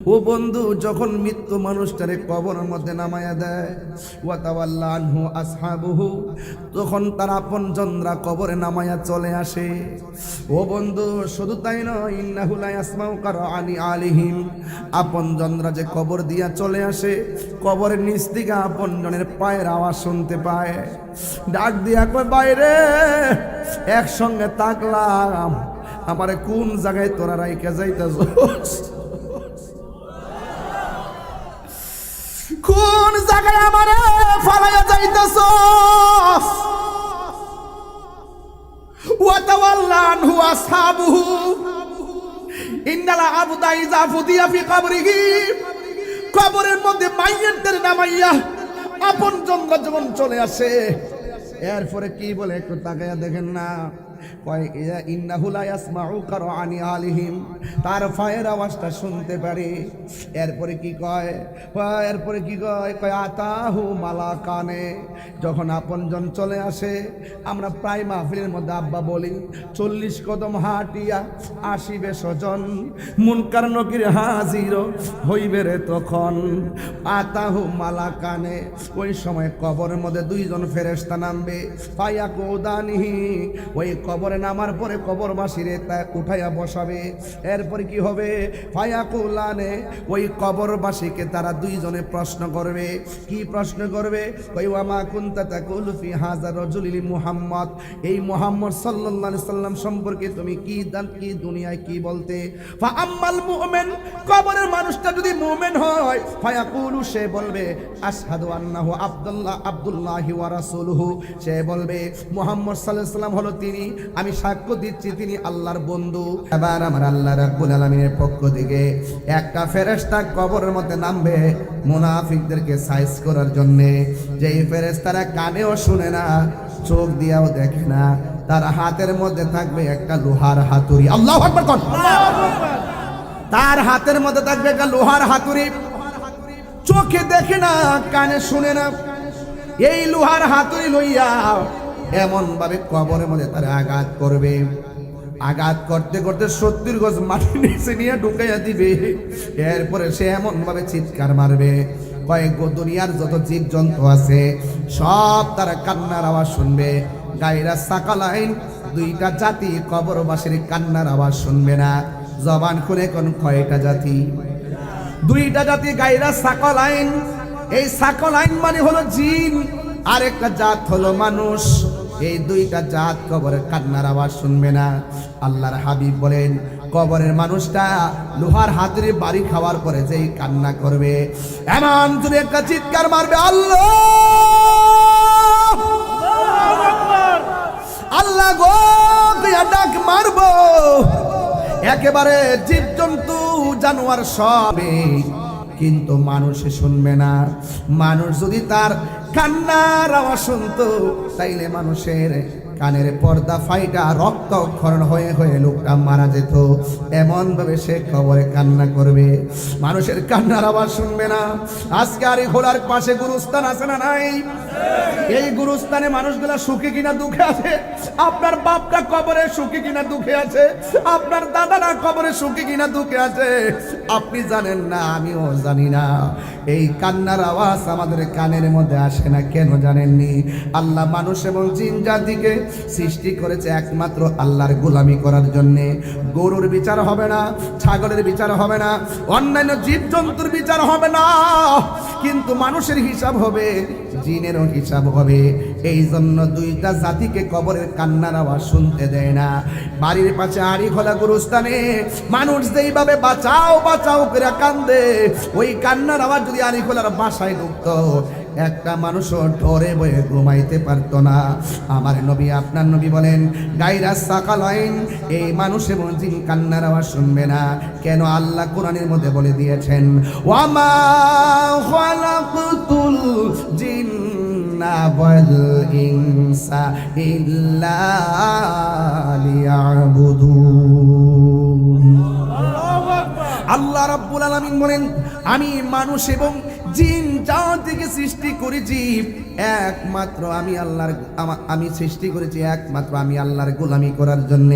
ও বন্ধু, যখন মৃত্যু মানুষটারে কবরের মধ্যে নামায়া দেয়, ওয়া তাওয়াল্লা আনহু আসহাবুহু, তখন তার আপনজনরা কবরে নামায়া চলে আসে। ও বন্ধু, শুধু তাই নয়, ইন্নাহু লা ইয়াসমাউ কারআনি আলিহিম, আপনজনরা যে কবর দিয়া চলে আসে, কবরের নিচ থেকে আপনজনের পায়ের আওয়াজ শুনতে পায়। ডাক দিয়া কয়, বাইরে একসঙ্গে তাকলাম, আমারে কোন জায়গায় তোরা রাইখা যাইতাছস? কোন জায়গায় আমারে ফালাইয়া যাইতাছস? ওয়া তাওয়াল্লা আনহু আসহাবুহু, ইন্নাল আবদা ইযা ফুদিয়া ফি কবরিহি, কবরের মধ্যে মাইয়াতের নামাইয়া আপনজনরা যখন চলে আসে, এরপরে কি বলে একটু তাকায়া দেখেন না। কয় ইন্নাহু লা ইয়াসমাউ কারআনি আলিহিম, তার পায়ের আওয়াজটা শুনতে পারে। এরপরে কি কয়? কয় আতাহু মালাকানে, যখন আপনজন চলে আসে, আমরা প্রায় মাহফিলের মধ্যে আব্বা বলি 40 কদম হাঁটিয়া আসিবে স্বজন, মুনকার নকির হাজির হইবে রে তখন। আতাহু মালাকানে, ওই সময় কবরের মধ্যে দুইজন ফেরেশতা নামবে। ফায়াকুদানিহি, ওই কবরে নামার পরে কবরবাসীরে তা উঠাইয়া বসাবে। এরপরে কি হবে? ফায়াকুলানে, ওই কবরবাসীকে তারা দুইজনে প্রশ্ন করবে। কি প্রশ্ন করবে? কই ওয়ামা কুনতা তাকুলু ফি হাযা রাজুলি মুহাম্মদ, এই মুহাম্মদ সাল্লাল্লাহু আলাইহি সাল্লাম সম্পর্কে তুমি কি দুনিয়ায় কি বলতে? ফা আম্মাল মুমিন, কবরের মানুষটা যদি মুমিন হয়, ফায়াকুলু, সে বলবে আশহাদু আন্নাহু আব্দুল্লাহি ওয়া রাসূলুহু, সে বলবে মুহাম্মদ সাল্লাল্লাহু আলাইহি সাল্লাম হলো তিনি, আমি সাক্ষ্য দিচ্ছি তিনি আল্লাহর বন্ধু। এবার আমার আল্লাহ রাব্বুল আলামিনের পক্ষ থেকে একটা ফেরেশতা কবরের মধ্যে নামবে মুনাফিকদেরকে সাইজ করার জন্য। যেই ফেরেশতারা কানেও শুনে না, চোখ দিয়েও দেখে না, তার হাতের মধ্যে থাকবে একটা লোহার হাতুড়ি। আল্লাহু আকবার কোন? তার হাতের মধ্যে থাকবে একটা লোহার হাতুড়ি। চোখে দেখে না, কানে শুনে না, এই লোহার হাতুড়ি লইয়া এমন ভাবে কবরের মধ্যে তারা আঘাত করবে। আঘাত করতে করতে 70 গজ মাটি নিচে নিয়ে ঢুকাইয়া দিবে। এরপরে সে এমন ভাবে চিৎকার মারবে, কয়েক দুনিয়ার যত জীব জন্তু আছে সব তারা কান্নার আওয়াজ শুনবে। গায়রা সাকালাইন, দুইটা জাতি কবরবাসীর কান্নার আওয়াজ শুনবে না। জবান খুলে কোন কয়টা জাতি? দুইটা জাতি, গায়রা সাকালাইন। এই সাকালাইন মানে হলো জিন, আর একটা জাত হলো মানুষ। এই দুইটা জাত কবরের কান্নার আওয়াজ শুনবে না। আল্লাহর হাবিব বলেন, কবরের মানুষটা লোহার হাতুড়ি বাড়ি খাওয়ার পরে যেই কান্না করবে, এমন যদি একটা চিৎকার মারবে, আল্লাহ আল্লাহ গো, ডাক মারবো, একেবারে জীবজন্তু জানোয়ার সবে, কিন্তু মানুষে শুনবে না। মানুষ যদি তার কান্নার আওয়াজ শুনতো, তাইলে মানুষের কানের পর্দা ফাইটা রক্তক্ষরণ হয়ে হয়ে লোকটা মারা যেত। এমন ভাবে সে কবরে কান্না করবে, মানুষের কান্নার আওয়াজ শুনবে না। আজকে আর খোলার পাশে গুরুস্থান আছে না নাই? এই গুরুস্থানে মানুষগুলা সুখী কিনা দুঃখে আছে? আপনার বাপটা কবরে সুখী কিনা দুঃখে আছে? আপনার দাদারা কবরে সুখী কিনা দুঃখে আছে? আপনি জানেন না, আমিও জানি না। এই কান্নার আওয়াজ আমাদের কানের মধ্যে আসে না কেন জানেননি? আল্লাহ মানুষ এবং জিন জাতিকে সৃষ্টি করেছে একমাত্র আল্লাহর গোলামি করার জন্য। গরুর বিচার হবে না, ছাগলের বিচার হবে না, অন্যান্য জীবজন্তুর বিচার হবে না, কিন্তু মানুষের হিসাব হবে, জিনেরও হিসাব হবে। এই জন্য দুইটা জাতিকে কবরের কান্নার আওয়াজ শুনতে দেয় না। বাড়ির পাশে আড়ি খোলা গুরুস্থানে মানুষ যেইভাবে বাঁচাও বাঁচাও করে কান্দে, ওই কান্নার আওয়াজ যদি আড়ি খোলার বাসায় ঢুকতো, একটা মানুষও ডরে বয়ে ঘুমাইতে পারতো না। আমার নবী, আপনার নবী বলেন, গায়রা সাকালাইন, এই মানুষ এবং জিন কান্নার আওয়াজ শুনবে না কেন? আল্লাহ কোরআনের মধ্যে বলে দিয়েছেন, ওয়ামা খালাকতুল জিন্না ওয়াল ইনসা ইল্লা লিয়াবুদুন। আল্লাহ রাব্বুল আলামিন বলেন, আমি মানুষ এবং জিন জাতিকে সৃষ্টি করেছি একমাত্র আমি সৃষ্টি করেছি একমাত্র আমি আল্লাহর গোলামি করার জন্য।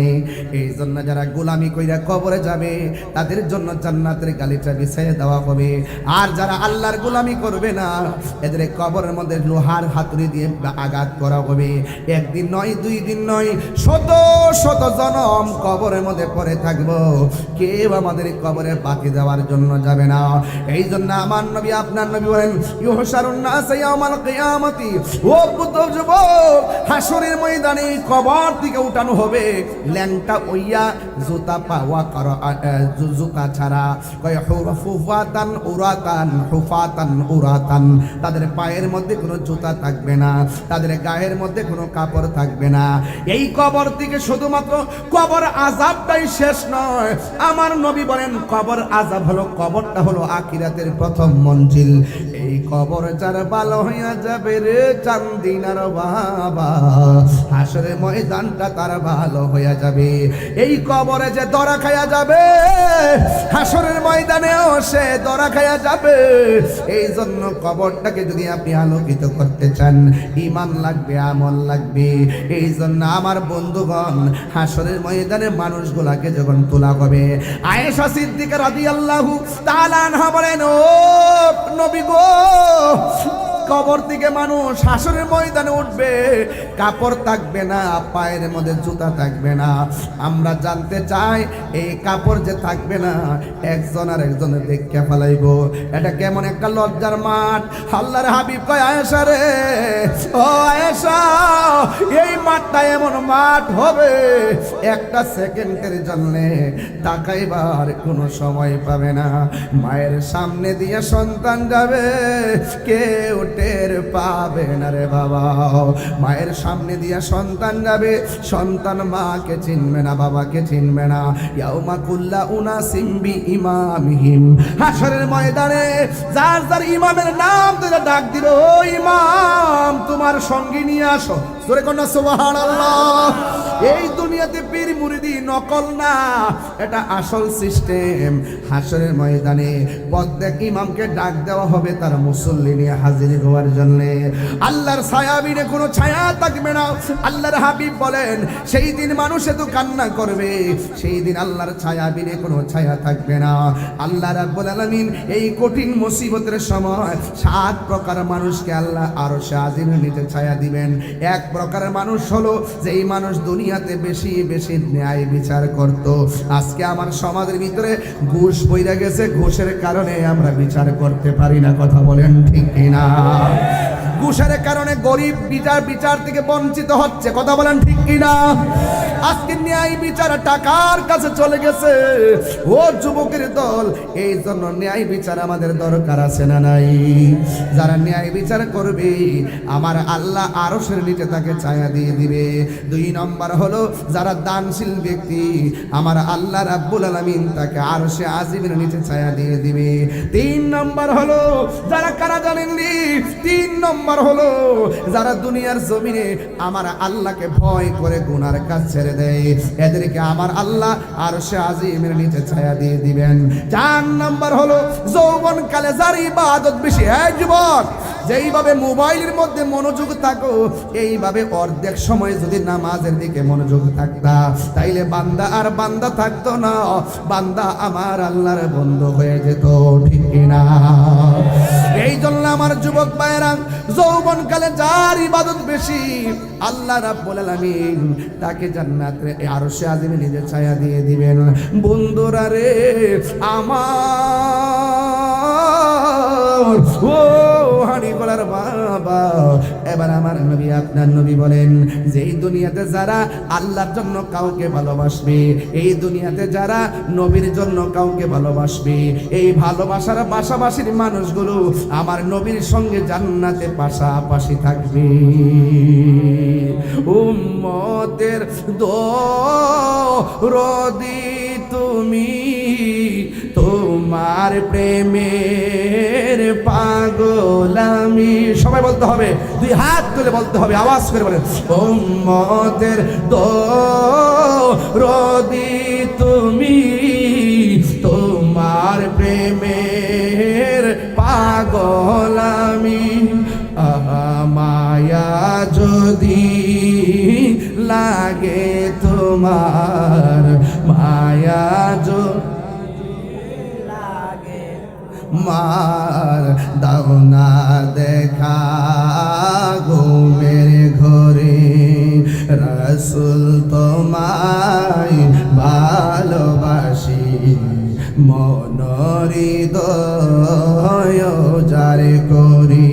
এই জন্য যারা গোলামি কইরা কবরে যাবে তাদের জন্য জান্নাতের গালিচা বিছাইয়ে দেওয়া হবে। আর যারা আল্লাহর গোলামি করবে না এদের কবরের মধ্যে লোহার হাতুড়ি দিয়ে আঘাত করা হবে। একদিন নয়, 2 দিন নয়, শত শত জনম কবরের মধ্যে পড়ে থাকবো, কেউ আমাদের কবরে বাকি দেওয়ার জন্য যাবে না। এই জন্য আমার নবী আপনার নবী বলেন, ইউহশারুন নাস ইয়াউমাল কিয়ামতি, ও পুত্র যুবক, হাসরের ময়দানে কবর থেকে উঠানো হবে ল্যাংটা ওইয়া, জুতা পাওয়া করো, জুতা ছাড়া, কয় হুফাতান উরাতান, হুফাতান উরাতান, তাদের পায়ের মধ্যে কোনো জুতা থাকবে না, তাদের গায়ের মধ্যে কোনো কাপড় থাকবে না। এই কবর থেকে শুধুমাত্র কবর আযাবটাই শেষ নয়, আমার নবী বলেন কবর আযাব হলো, কবরটা হলো আখিরাতের প্রথম মঞ্জিল। এই কবর যার ভালো হইয়া যাবে রে চান্দিনার বাবা, হাসরের ময়দানটা তার ভালো হইয়া যাবে। এই কবরে যে দরা খাইয়া যাবে হাসরের ময়দানেও সে দরা খাইয়া যাবে। এই জন্য কবরটাকে যদি আপনি আলোকিত করতে চান ঈমান লাগবে, আমল লাগবে। এই জন্য আমার বন্ধুগণ হাসরের ময়দানে মানুষগুলাকে যখন তোলা হবে, আয়েশা সিদ্দিকা রাদিয়াল্লাহু তাআলা আনহা বলেন, ও নবী গো, কবর থেকে মানুষ হাসরের ময়দানে উঠবে, কাপড় থাকবে না, পায়ের মধ্যে জুতা থাকবে না। আমরা জানতে চাই এই কাপড় যে থাকবে না একজন আর একজনের দেখে ফেলাইব, এটা কেমন একটা লজ্জার মাঠ। আল্লাহর হাবিব কয়, আয়েশা রে, ও আয়েশা, এই মাঠটা এমন মাঠ হবে একটা সেকেন্ডের জন্য তাকাইবার কোনো সময় পাবে না। মায়ের সামনে দিয়ে সন্তান যাবে, কেউ টের পাবে না রে বাবা। মায়ের সামনে দিয়ে সন্তান যাবে, সন্তান মাকে চিনবে না, বাবাকে চিনবে না। ইয়াউমা কুল্লা উনাসিম বিইমামিহিম, হাসরের ময়দানে যার যার ইমামের নাম ধরে ডাক দিবে, ও ইমাম তোমার সঙ্গী নিয়ে আসো। জোরে কন্যা সুবহানাল্লাহ। এই দুনিয়াতে পীর মুরিদি নকল না, এটা আসল সিস্টেম। হাসরের ময়দানে প্রত্যেক ইমামকে ডাক দেওয়া হবে তার মুসল্লি নিয়ে হাজির হওয়ার জন্য। আল্লাহর ছায়াবিনে কোনো ছায়া থাকবে না। আল্লাহর হাবিব বলেন সেই দিন মানুষ এত কান্না করবে, সেই দিন আল্লাহর ছায়াবিনে কোনো ছায়া থাকবে না। আল্লাহ রাব্বুল আলামিন এই কঠিন মুসিবতের সময় 7 প্রকার মানুষকে আল্লাহ আরশে আজিমের নিচে ছায়া দিবেন। এক প্রকারের মানুষ হলো যেই মানুষ দুনিয়াতে বেশি বেশি ন্যায় বিচার করত। আজকে আমার সমাজের ভিতরে ঘুষ বইরা গেছে, ঘুষের কারণে আমরা বিচার করতে পারি না। কথা বলেন ঠিক কিনা? ঘুষের কারণে গরিব বিচার থেকে বঞ্চিত হচ্ছে। কথা বলেন ঠিক কিনা? আজকে ন্যায় বিচার টাকার কাছে চলে গেছে। ও যুবকের দল, এই জন্য ন্যায় বিচার আমাদের দরকার আছে না নাই? যারা ন্যায় বিচার করবে আমার আল্লাহ আরশের নিচে তাকে ছায়া দিয়ে দিবে। 2 নম্বর হলো যারা দানশীল ব্যক্তি, আমার আল্লাহ রাব্বুল আলামিন তাকে আরশে আজিমের নিচে ছায়া দিয়ে দিবে। 3 নম্বর হলো যারা কারা জানেননি, 3 নম্বর হলো যারা দুনিয়ার জমিনে আমার আল্লাহকে ভয় করে গুনার কাজ ছেড়ে দেয়, এদেরকে আমার আল্লাহ আরশে আজিমের নিচে ছায়া দিয়ে দিবেন। 4 নম্বর হলো যৌবনকালে যার ইবাদত বেশি। হ্যাঁ যুবক, যেইভাবে মোবাইলের মধ্যে মনোযোগ থাকো, এইভাবে অর্ধেক সময় যদি নামাজের দিকে মনোযোগ থাকতা, তাইলে বান্দা আর বান্দা থাকতো না, বান্দা আমার আল্লাহর বন্ধু হয়ে যেত। ঠিক কিনা? এই জন্য আমার যুবক ভাইরা, যৌবনকালে যার ইবাদত বেশি আল্লাহ রাব্বুল আলামিন তাকে জান্নাতে আরশে আজিমে নিজে ছায়া দিয়ে দিবেন। বন্ধুরা রে আমার, ও হাড়ি গলার বাবা, এবার আমার নবী আপনার নবী বলেন যে এই দুনিয়াতে যারা আল্লাহর জন্য কাউকে ভালোবাসবে, এই দুনিয়াতে যারা নবীর জন্য কাউকে ভালোবাসবে, এই ভালোবাসার পাশাপাশির মানুষগুলো আমার নবীর সঙ্গে জান্নাতে পাশাপাশি থাকবে। উম্মতের দরদি তুমি, তোমার প্রেমের পাগল আমি। সবাই বলতে হবে, 2 হাত তুলে বলতে হবে, আওয়াজ করে বলেন, উম্মতের দরদি তুমি, তোমার প্রেমের পাগল পাগল আমি মায়া যদি লাগে তোমার মায়া মার দাও না দেখা ঘুমের ঘরে রাসূল তোমায় ভালোবাসি মনহৃদয় যারে করি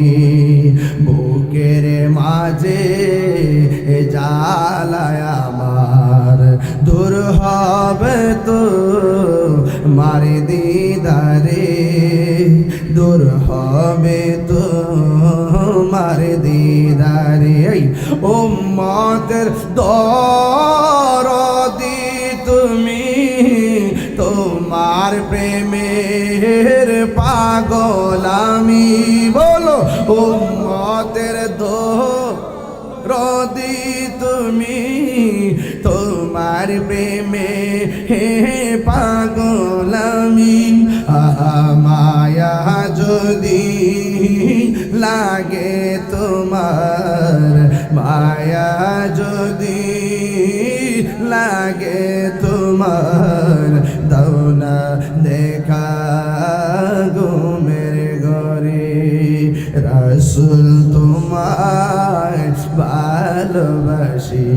বুকের মাঝে জ্বালায় আমার দূর হবে তো মারে দিদারে দূর হবে তো মারে দিদারে উম্মতের দরদি তুমি তোমার প্রেমের পাগল আমি বলো উম্মতের দরদি তুমি তোমার প্রেমে হে পাগল আমি মায়া যদি লাগে তোমার মায়া যদি লাগে তোমার দাও না দেখা ঘুমের ঘরে রাসূল তোমায় ভালোবাসি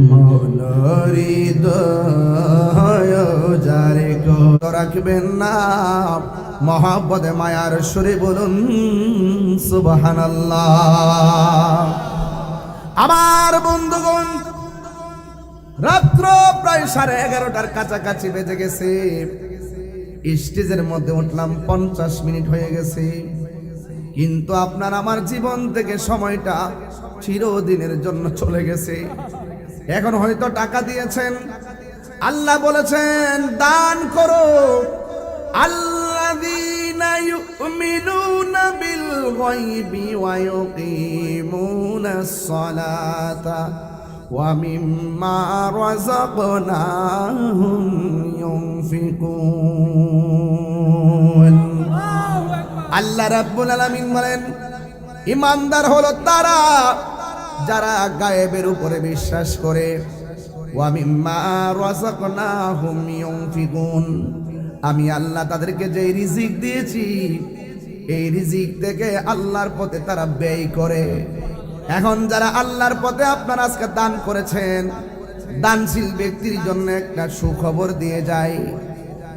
মনহৃদয় যারে রাখবেন না মহব্বতে মায়ার সুরে বলুন সুবহানাল্লাহ। আমার বন্ধুগণ রাত্র প্রায় 11:30 কাছাকাছি বেজে গেছে। স্টেজের মধ্যে উঠলাম 50 মিনিট হয়ে গেছে, কিন্তু আপনার আমার জীবন থেকে সময়টা চিরদিনের জন্য চলে গেছে। এখন হয়তো টাকা দিয়েছেন, আল্লাহ বলেছেন দান করো। আল্লাযীনা ইউমিনুনা বিল গায়বি ওয়া ইউকিমুনাস সালাতা ওয়া মিম্মা রাযাকনাহুম ইউনফিকুন। আল্লাহ রাব্বুল আলামিন বলেন ঈমানদার হলো তারা যারা গায়েবের উপরে বিশ্বাস করে, ওয়া মিম্মা রাযাকনাহুম ইউনফিকুন, আমি আল্লাহ তাদেরকে যে রিজিক দিয়েছি এই রিজিক থেকে আল্লাহর পথে তারা ব্যয় করে। এখন যারা আল্লাহর পথে আপনারা আজকে দান করেছেন, দানশীল ব্যক্তির জন্য একটা সুখবর দিয়ে যায়।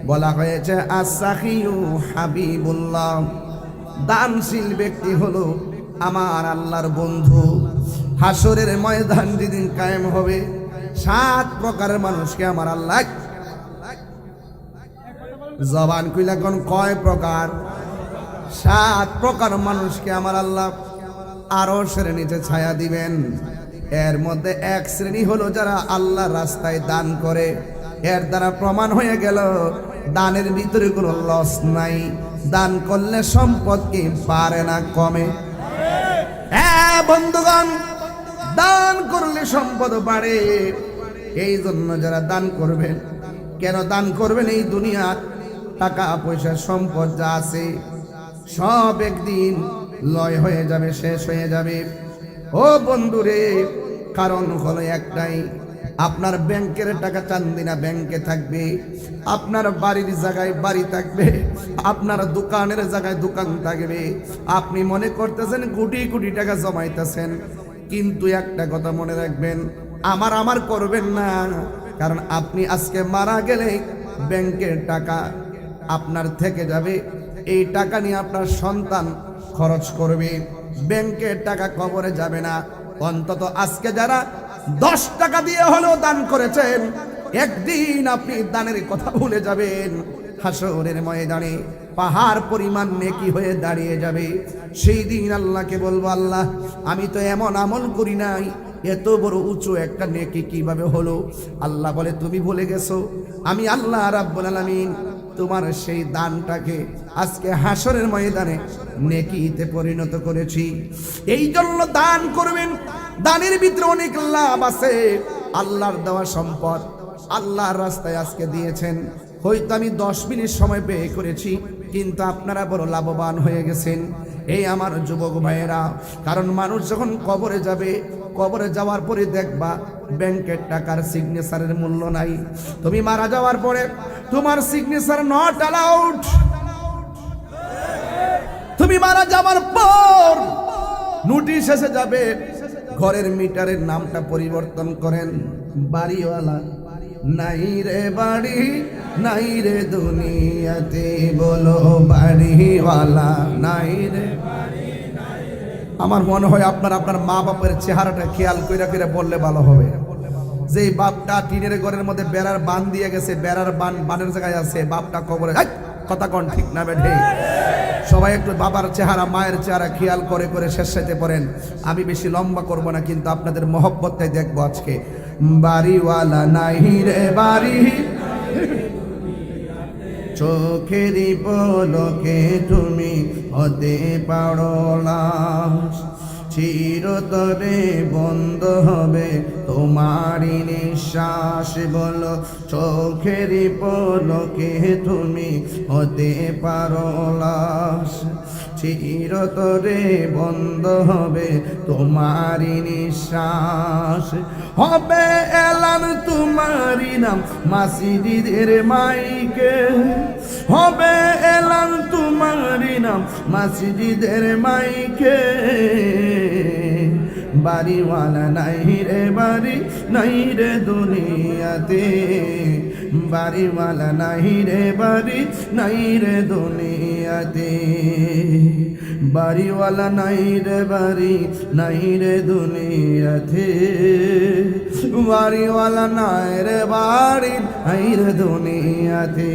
বলা হয়েছে আস-সাখিয়ু হাবিবুল্লাহ, দানশীল ব্যক্তি হলো আমার আল্লাহর বন্ধু। হাসরের ময়দান যেদিন কায়েম হবে 7 প্রকারের মানুষকে আমার আল্লাহ, জবান কইলা কোন কয় প্রকার? 7 প্রকার মানুষকে আমার আল্লাহ আরশের নিচে ছায়া দিবেন। এর মধ্যে এক শ্রেণী হলো যারা আল্লাহর রাস্তায় দান করে। এর দ্বারা প্রমাণ হয়ে গেল দানের ভিতরে কোনো লস নাই। দান করলে সম্পদ কি পারে না কমে? হ্যাঁ বন্ধুগণ, দান করলে সম্পদ বাড়ে। এই জন্য যারা দান করবেন, কেন দান করবেন? এই দুনিয়ার টাকা পয়সা সম্পদ যা আছে সব একদিন লয় হয়ে যাবে, শেষ হয়ে যাবে। ও বন্ধুরে, কারণ হলো একটাই, আপনার ব্যাংকের টাকা চান্দিনা ব্যাংকে থাকবে, আপনার বাড়ির জায়গায় বাড়ি থাকবে, আপনার দোকানের জায়গায় দোকান থাকবে। আপনি মনে করতেছেন কোটি কোটি টাকা জমাইতেছেন, কিন্তু একটা কথা মনে রাখবেন, আমার করবেন না। কারণ আপনি আজকে মারা গেলে ব্যাংকের টাকা আপনার থেকে যাবে। এই টাকা নিয়ে আপনার সন্তান খরচ করবে, ব্যাংকের টাকা কবরে যাবে না। অন্তত আজকে যারা 10 টাকা দিয়ে হলেও দান করেছেন, একদিন আপনি দানের কথা ভুলে যাবেন। হাসরের ময়দানে পাহাড় পরিমাণ নেকি হয়ে দাঁড়িয়ে যাবে। সেই দিন আল্লাহকে বলবো, আল্লাহ আমি তো এমন আমল করি নাই, এত বড় উঁচু একটা নেকি কিভাবে হলো? আল্লাহ বলে তুমি ভুলে গেছো, আমি আল্লাহ রাব্বুল আলামিন তোমার সেই দানটাকে আজকে হাসরের ময়দানে নেকিতে পরিণত করেছি। এই জন্য দান করবেন। দানের ভিতরে অনেক লাভ আছে। আল্লাহর দেওয়া সম্পদ আল্লাহর রাস্তায় আজকে দিয়েছেন। হয়তো আমি 10 মিনিট সময় ব্যয় করেছি, কিন্তু আপনারা বড় লাভবান হয়ে গেছেন এই আমার যুবক ভাইয়েরা। কারণ মানুষ যখন কবরে যাবে, কবরে যাওয়ার পরে দেখবা ব্যাংকের টাকার সিগনেচারের মূল্য নাই। তুমি মারা যাওয়ার পরে তোমার সিগনেচার নট অ্যালাউড। তুমি মারা যাওয়ার পর নোটিশ এসে যাবে, ঘরের মিটারের নামটা পরিবর্তন করেন, বাড়িওয়ালা নাই রে বাড়ি, নাই রে দুনিয়াতে, বলো বাড়িওয়ালা নাই রে। আমার মনে হয় আপনার মা বাপের চেহারাটা খেয়াল কইরা কইরা বললে ভালো হবে। যে বাপটা টিনের ঘরের মধ্যে বেড়ার বান দিয়ে গেছে, বেড়ার বানের জায়গায় আছে, বাপটা কবরে, কথা কোন ঠিক না বেঠে? সবাই একটু বাবার চেহারা মায়ের চেহারা খেয়াল করে করে শেষ সাইতে পড়েন। আমি বেশি লম্বা করব না, কিন্তু আপনাদের মহব্বতটাই দেখবো আজকে। বাড়িওয়ালা নাই রে বাড়ি, চোখেরই পলকে তুমি হতে পারো লাশ, চিরতরে বন্ধ হবে তোমারই নিঃশ্বাস, বলো চোখেরই পলকে তুমি হতে পারো লাশ, চিরতরে বন্ধ হবে তোমারই নিঃশ্বাস। হবে এলান তোমারই নাম মসজিদের মাইকে, হবে এলান তোমারই নাম মসজিদের মাইকে, বাড়িওয়ালা নাই রে বাড়ি, নাই রে দুনিয়াতে, বাড়িওয়ালা নাই রে বাড়ি, নাই রে দুনিয়াতে, বাড়িওয়ালা নাই রে বাড়ি, নাই রে দুনিয়াতে, বাড়িওয়ালা নাই রে বাড়ি, নাই রে দুনিয়াতে।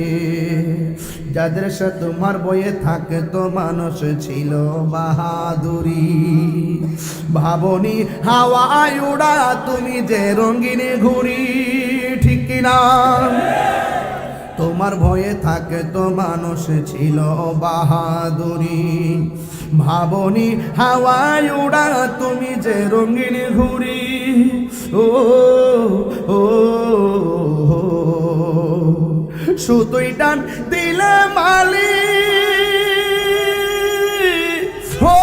যাদের সাথে তোমার বয়ে থাকে তো মানুষ ছিল বাহাদুরি, ভাবনি হাওয়ায় উড়া তুমি যে রঙিনে ঘুরি, ঠিক কিনা? তোমার ভয়ে থাকে তো মানুষ ছিল বাহাদুরি, ভাবনি হাওয়ায় উড়া তুমি যে রঙিন ঘুরি। ও ও সুতোই টান দিলে মালি, ও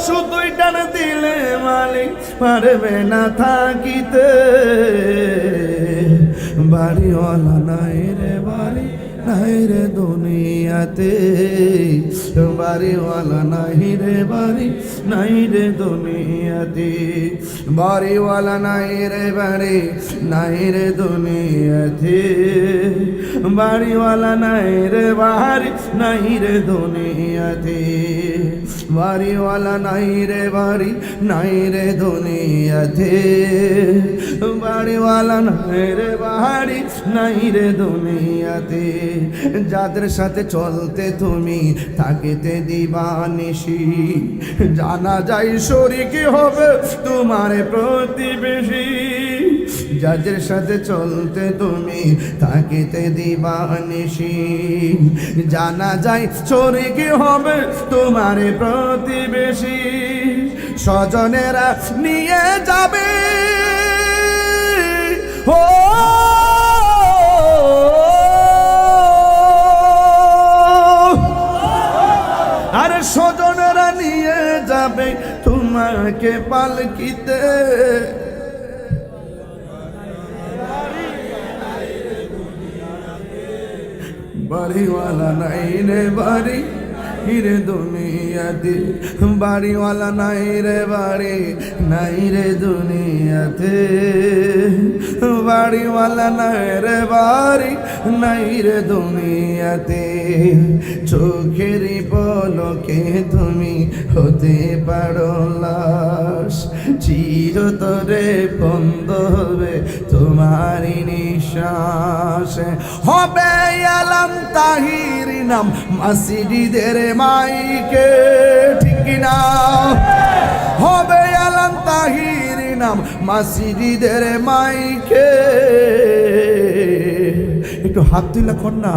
সুতোই টান দিলে মালিক পারবে না থাকিতে, বাড়িওয়ালা নাই রে বাড়ি, নাই রে দুনিয়াতে, বাড়িওয়ালা নাই রে বাড়ি, নাই রে দুনিয়াতে, বাড়িওয়ালা নাই রে বাড়ি, নাই রে দুনিয়াতে, বাড়িওয়ালা নাই রে বাড়ি, নাই রে দুনিয়াতে, বাড়িওয়ালা নাই রে বাড়ি, নাই রে দুনিয়াতে, বাড়িওয়ালা নাই রে বাড়ি, নাই রে দুনিয়াতে। যাদের সাথে চলতে তুমি থাকিতে দিবানিশি, জানা যায় শরীকি হবে তোমার প্রতিবেশী, যাদের সাথে চলতে তুমি থাকিতে দিবানিশি, জানা যায় শরীকি হবে তোমার প্রতিবেশী, স্বজনেরা নিয়ে যাবে, ও আরে স্বজনেরা নিয়ে যাবে তোমাকে পালকিতে, বাড়িওয়ালা নাই রে বাড়ি, রে দুনিয়াতে, বাড়িওয়ালা নাই রে বাড়ি, নাই রে দুনিয়াতে, বাড়িওয়ালা নাই রে বাড়ি, নাই রে দুনিয়াতে, চোখেরই পলকে তুমি হতে পারো লাশ, চিরতরে বন্ধ হবে তোমারই নিঃশ্বাস। হবে আলম তাহির নাম মসজিদের মাইকে, ঠিক কিনা? হবে আলম তাহির নাম মসজিদের মাইকে, একটু হাত তুলে কর না।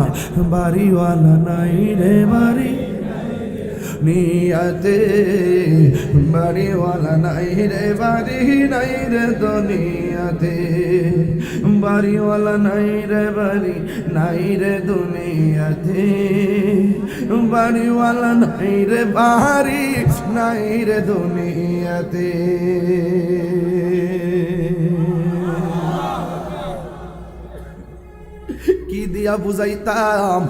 বাড়িওয়ালা নাই রে বাড়ি, দুনিয়াতে বাড়িওয়ালা নাই রে বাড়ি নাই রে দুনিয়াতে বাড়িওয়ালা নাই রে বাড়ি নাই রে দুনিয়াতে বাড়িওয়ালা নাই রে বাড়ি নাই রে দুনিয়াতে কি দিয়া বুঝাইতাম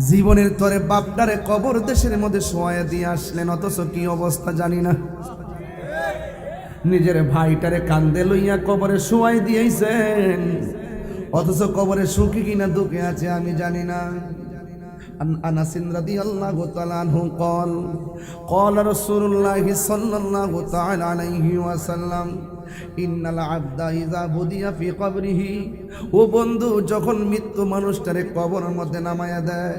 জীবনের তরে বাপটারে কবর দেশের মধ্যে শোয়া দিয়ে আসলেন অথচ কি অবস্থা জানি না নিজের ভাইটারে কান্দে লইয়া কবরে শোয়াই দিয়েছেন অথচ কবরে সুখী কিনা দুঃখে আছে আমি জানি না আনাস রাদিয়াল্লাহু তাআলা আনহু قال رسول الله صلى الله تعالى عليه وسلم ইন্নাল আবদা ইযা বুদিয়া ফি কবরিহি ও বন্ধু যখন মৃত্যু মানুষটারে কবরের মধ্যে নামায়া দেয়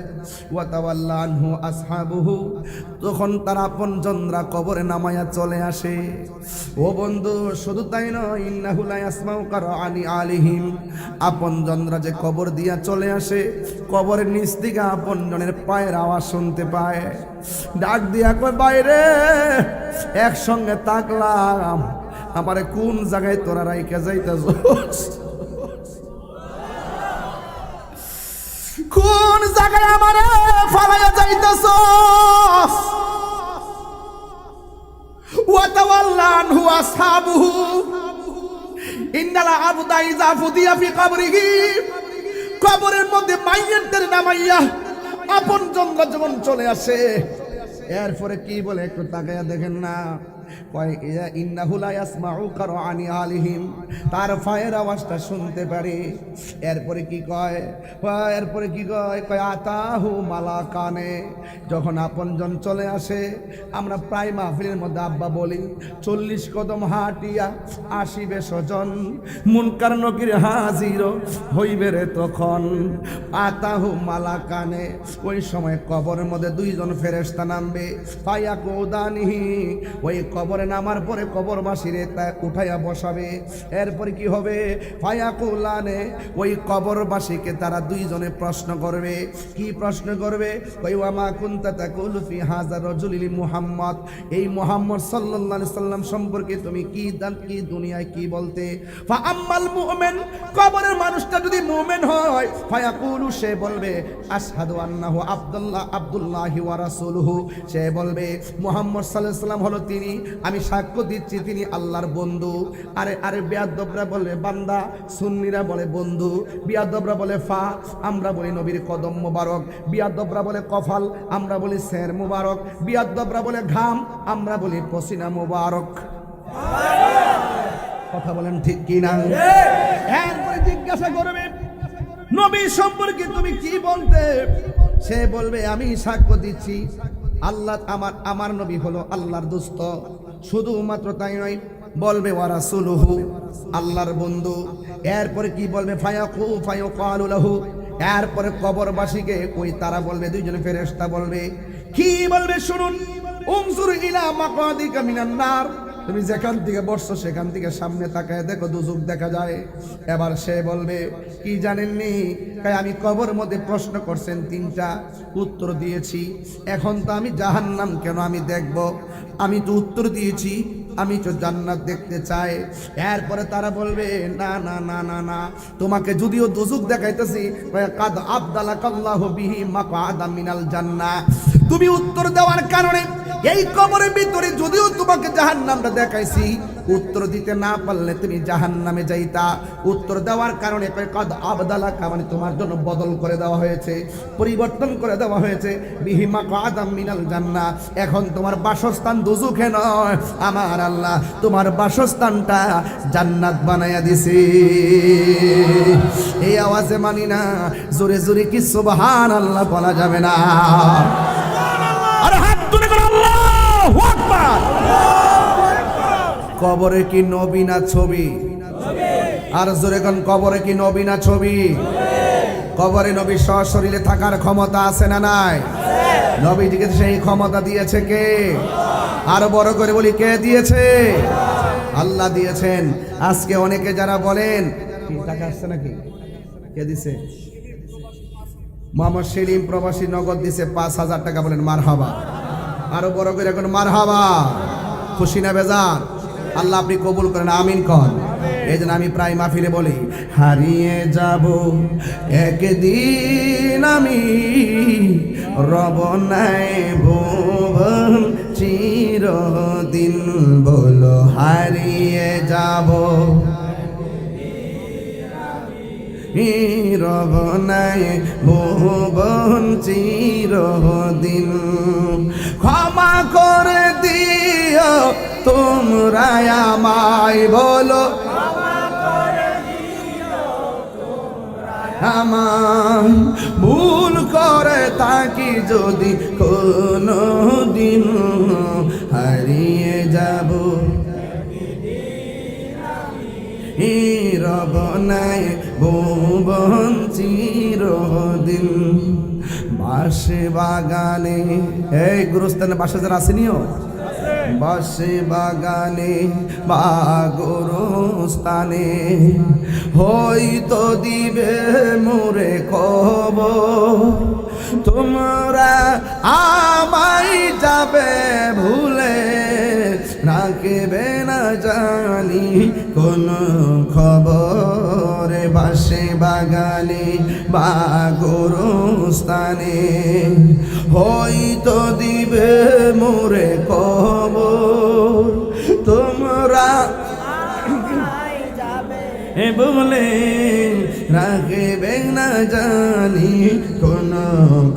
ওয়া তাওয়াল্লা আনহু আসহাবুহু তখন তার আপনজনরা কবরে নামায়া চলে আসে ও বন্ধু শুধু তাই নয় ইন্নাহু লা ইয়াসমাউ কারআনি আলিহিম আপনজনরা যে কবর দিয়া চলে আসে কবরের নিচ থেকে আপনজনের পায়ের আওয়াজ শুনতে পায় ডাক দিয়া কয় বাইরে একসঙ্গে তাকলাম আমারে কোন জায়গায় তোরা রাইখা যাইতাছস কোন জায়গায় আমারে ফালাইয়া যাইতাছস ওয়া তাওয়াল্লা আনহু আসহাবুহু ইন্নাল আবদা ইযা ফুদিয়া ফি কবরিহি কবরের মধ্যে মাইয়াতের নামাইয়া আপনজনরা যখন চলে আসে এরপরে কি বলে একটু তাকায়া দেখেন না ইন্নাহু লা ইয়াসমাউ কারআনি আলিহিম তার পায়ের আওয়াজটা শুনতে পারে এরপরে কি কয় কয় আতাহু মালাকানে যখন আপনজন চলে আসে আমরা প্রায় মাহফিলের মধ্যে আব্বা বলি 40 কদম হাঁটিয়া আসিবে স্বজন মুনকার নকির হাজির হইবে রে তখন আতাহু মালাকানে ওই সময় কবরের মধ্যে দুইজন ফেরেশতা নামবে ফায়াকুদানিহি ওই কবরে নামার পরে কবরবাসীরে তা উঠাইয়া বসাবে এরপরে কি হবে ফায়াকুলানে ওই কবরবাসীকে তারা দুইজনে প্রশ্ন করবে কি প্রশ্ন করবে কই ওয়ামা কুনতা তাকুলু ফি হাযা রাজুলি মুহাম্মদ এই মুহাম্মদ সাল্লাল্লাহু আলাইহি সাল্লাম সম্পর্কে তুমি কি দুনিয়ায় কি বলতে ফা আম্মাল মুমিন কবরের মানুষটা যদি মুমিন হয় ফায়াকুলু সে বলবে আশহাদু আন্নাহু আব্দুল্লাহি ওয়া রাসূলুহু সে বলবে মুহাম্মদ সাল্লাল্লাহু আলাইহি সাল্লাম হলো তিনি আমি সাক্ষ্য দিচ্ছি তিনি আল্লাহর বন্ধু আরে বেয়াদবরা বলে বান্দা সুন্নিরা বলে বন্ধু বিয়াদবরা বলে ফা আমরা বলি নবীর কদম মোবারক বিয়াদবরা বলে কফাল আমরা বলি সের মোবারক বিয়াদবরা বলে ঘাম আমরা বলি পসিনা মোবারক কথা বলেন ঠিক কি না এরপরে জিজ্ঞাসা করবে নবী সম্পর্কে তুমি কি বলতে সে বলবে আমি সাক্ষ্য দিচ্ছি আল্লাহ আমার নবী হলো আল্লাহর দোস্ত শুধুমাত্র তাই নয় বলবে ওয়া রাসূলুহু আল্লাহর বন্ধু এরপরে কি বলবে ফায়াকালু লাহু এরপরে কবরবাসীকে ওই তারা বলবে দুইজন ফেরেশতা বলবে কি বলবে শুনুন উনজুর ইলা মাকাদিকা মিনান নার তুমি যেখান থেকে বসছো সেখান থেকে সামনে তাকায় দেখো দুজক দেখা যায় এবার সে বলবে কি জানেননি আমি কবর মধ্যে প্রশ্ন করছেন 3টা উত্তর দিয়েছি এখন তো আমি জাহান্নাম কেন আমি দেখব আমি তো উত্তর দিয়েছি আমি তো জান্নাত দেখতে চাই এরপরে তারা বলবে না না না না না তোমাকে যদিও দুজক দেখাইতেছি কাদ আবদালাকাল্লাহু বিহি মাকআদা মিনাল জান্নাহ তুমি উত্তর দেওয়ার কারণে এই কবরের ভিতরে যদিও তোমাকে জাহান্নামটা দেখাইছি উত্তর দিতে না পারলে তুমি জাহান্নামে যাইতা উত্তর দেওয়ার কারণে কাদ আবদালাকা মানে তোমার জন্য বদল করে দেওয়া হয়েছে পরিবর্তন করে দেওয়া হয়েছে বিহি মাকআদা মিনাল জান্নাহ এখন তোমার বাসস্থান দুজকে নয় আমার আল্লাহ তোমার বাসস্থানটা জান্নাত বানায়া দিছে এই আওয়াজে মানি না জোরে জোরে কি সুবহানাল্লাহ বলা যাবে না কবরে কি নবী না ছবি আর জোরে কোন কবরে কি নবী না ছবি কবরে নবী সশরীরে থাকার ক্ষমতা আছে না নাই নবীজিকে সেই ক্ষমতা দিয়েছে কে আরো বড় করে বলি কে দিয়েছে আল্লাহ দিয়েছেন আজকে অনেকে যারা বলেন কি টাকা আসছে নাকি কে দিছে মোহাম্মদ সেলিম প্রবাসী নগদ দিছে 5,000 টাকা, বলেন মারহাবা। আরো বড় করে এখন মারহাবা। খুশি না বেজার? আল্লাহ আপনি কবুল করেন, আমিন কন। এই জন্য আমি প্রায় মাহফিলে বলি, হারিয়ে যাব একদিন আমি, রব নাই ভুবন চিরদিন। বলো হারিয়ে যাব, রব নাই ভুবন চিরদিন। ক্ষমা করে দিও তোমরা আমায়, বলো আমার ভুল করে থাকি যদি কোনো দিন, হারিয়ে যাব রব নাই ভুবন চিরদিন। বাঁশে বাগানে, এই গুরুস্থানে বাসা যারা আসেনিও, বাঁশে বাগানে বা গুরুস্থানে হয়তো দিবে মোরে খবর, তোমরা আমায় যাবে ভুলে, রাখবে না জানি কোন খবর। বাঁশে বাগানে বা গুরুস্থানে হয়তো দিবে মোরে খবর, তোমরা বলে রাখবে না জানি কোন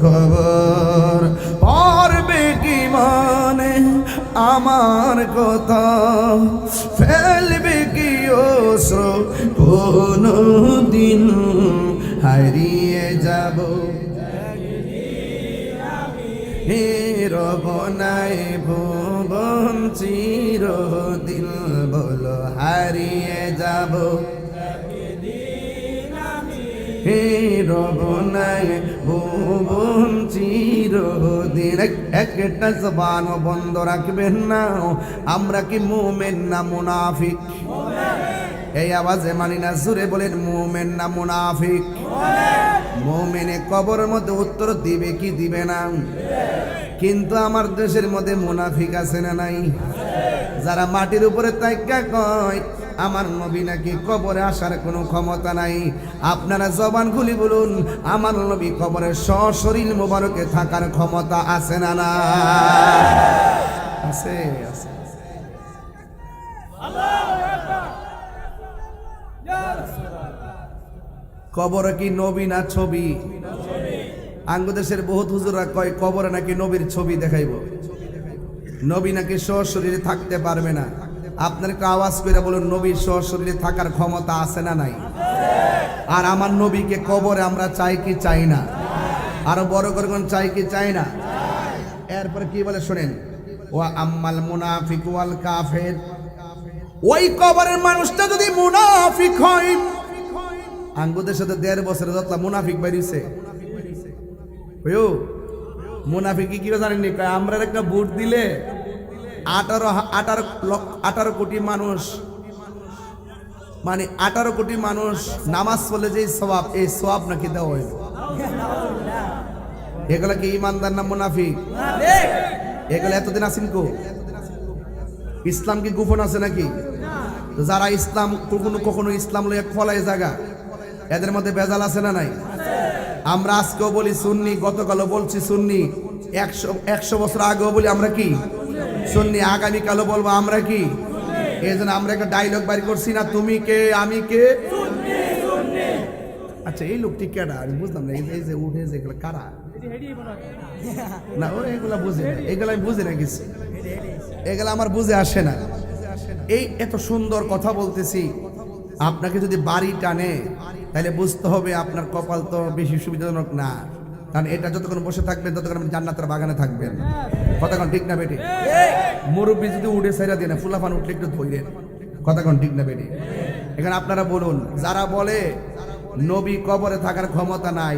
খবর। পড়বে কি মনে আমার কথা, ফেলবে কি অশ্রু কোনো দিন, হারিয়ে যাব রব নাই ভুবন চিরদিন। বলো হারিয়ে যাব রব নাই ভুবন চিরদিন। একটা জবান বন্ধ রাখবেন না, আমরা কি মুমিন না মুনাফিক? এই আওয়াজে মানি না, জোরে বলেন মুমিন না মুনাফিক? মুমিনে কবরের মধ্যে উত্তর দিবে কি দিবে না, কিন্তু আমার দেশের মধ্যে মুনাফিক আছে না নাই? যারা মাটির উপরে তাইকা কয় আমার নবী নাকি কবরে আসার কোনো ক্ষমতা নাই। আপনারা জবান খুলি বলুন, আমার নবী কবরে সশরীর মোবারকে থাকার ক্ষমতা আছে না না? আছে, আছে। কবরে কি নবী না ছবি? আঙ্গদেশের বহুত হুজুররা কয় কবরে নাকি নবীর ছবি দেখাইব, নবী নাকি সশরীরে থাকতে পারবে না। আপনার একটু আওয়াজ করে বলুন, নবীর সশরীরে থাকার ক্ষমতা আছে না নাই? আর আমার নবীকে কবরে আমরা চাই কি চাই না? আরো বড় করে কোন চাই কি চাই না? এরপরে কি বলে শোনেন, ওয়া আম্মাল মুনাফিক ওয়াল কাফির, ওই কবরের মানুষটা যদি মুনাফিক হয়, আঙ্গুদের সাথে 1.5 বছরে যতলা মুনাফিক বাইরিছে, মুনাফিক কি জানেন নি? আমরা একটা ভোট দিলে 18 কোটি মানুষ, মানে 18 কোটি মানুষ নামাজ পড়লে যে সওয়াব, এই সওয়াব নাকি দেওয়া হইল। এগুলা কি ইমানদার না মুনাফিক? এগুলা এতদিন আছেন কো? ইসলাম কি গোপন আছে নাকি? যারা ইসলাম কখনো ইসলাম লইয়া ফলায় জায়গা, এদের মধ্যে ভেজাল আছে না নাই? আমরা আজকেও বলি সুন্নি, গতকালও বলছি সুন্নি, 100 বছর আগেও বলি আমরা কি সুন্নি, আগামীকালও বলবো আমরা কি। এই জন্য আমরা একটা ডায়লগ বাড়ি করছি না, তুমি কে আমি কে। আচ্ছা এই লোকটি কেডা আমি বুঝলাম না, এই যে উঠে যে এগুলো কারা না, ওরা এগুলা বুঝে না, এগুলো আমি বুঝি না কিছু, এগুলো আমার বুঝে আসে না। এই এত সুন্দর কথা বলতেছি, আপনাকে যদি বাড়ি টানে তাহলে বুঝতে হবে আপনার কপাল তো বেশি সুবিধাজনক না, কারণ এটা যতক্ষণ বসে থাকবেন ততক্ষণ আপনি জান্নাতের বাগানে থাকবেন। কতক্ষণ ঠিক না বেটি? মুরব্বী যদি উঠে সাইরা দিয়ে না, ফুলাফান উঠলে একটু ধৈরেন। কতক্ষণ ঠিক না বেটি? এখানে আপনারা বলুন, যারা বলে নবী কবরে থাকার ক্ষমতা নাই,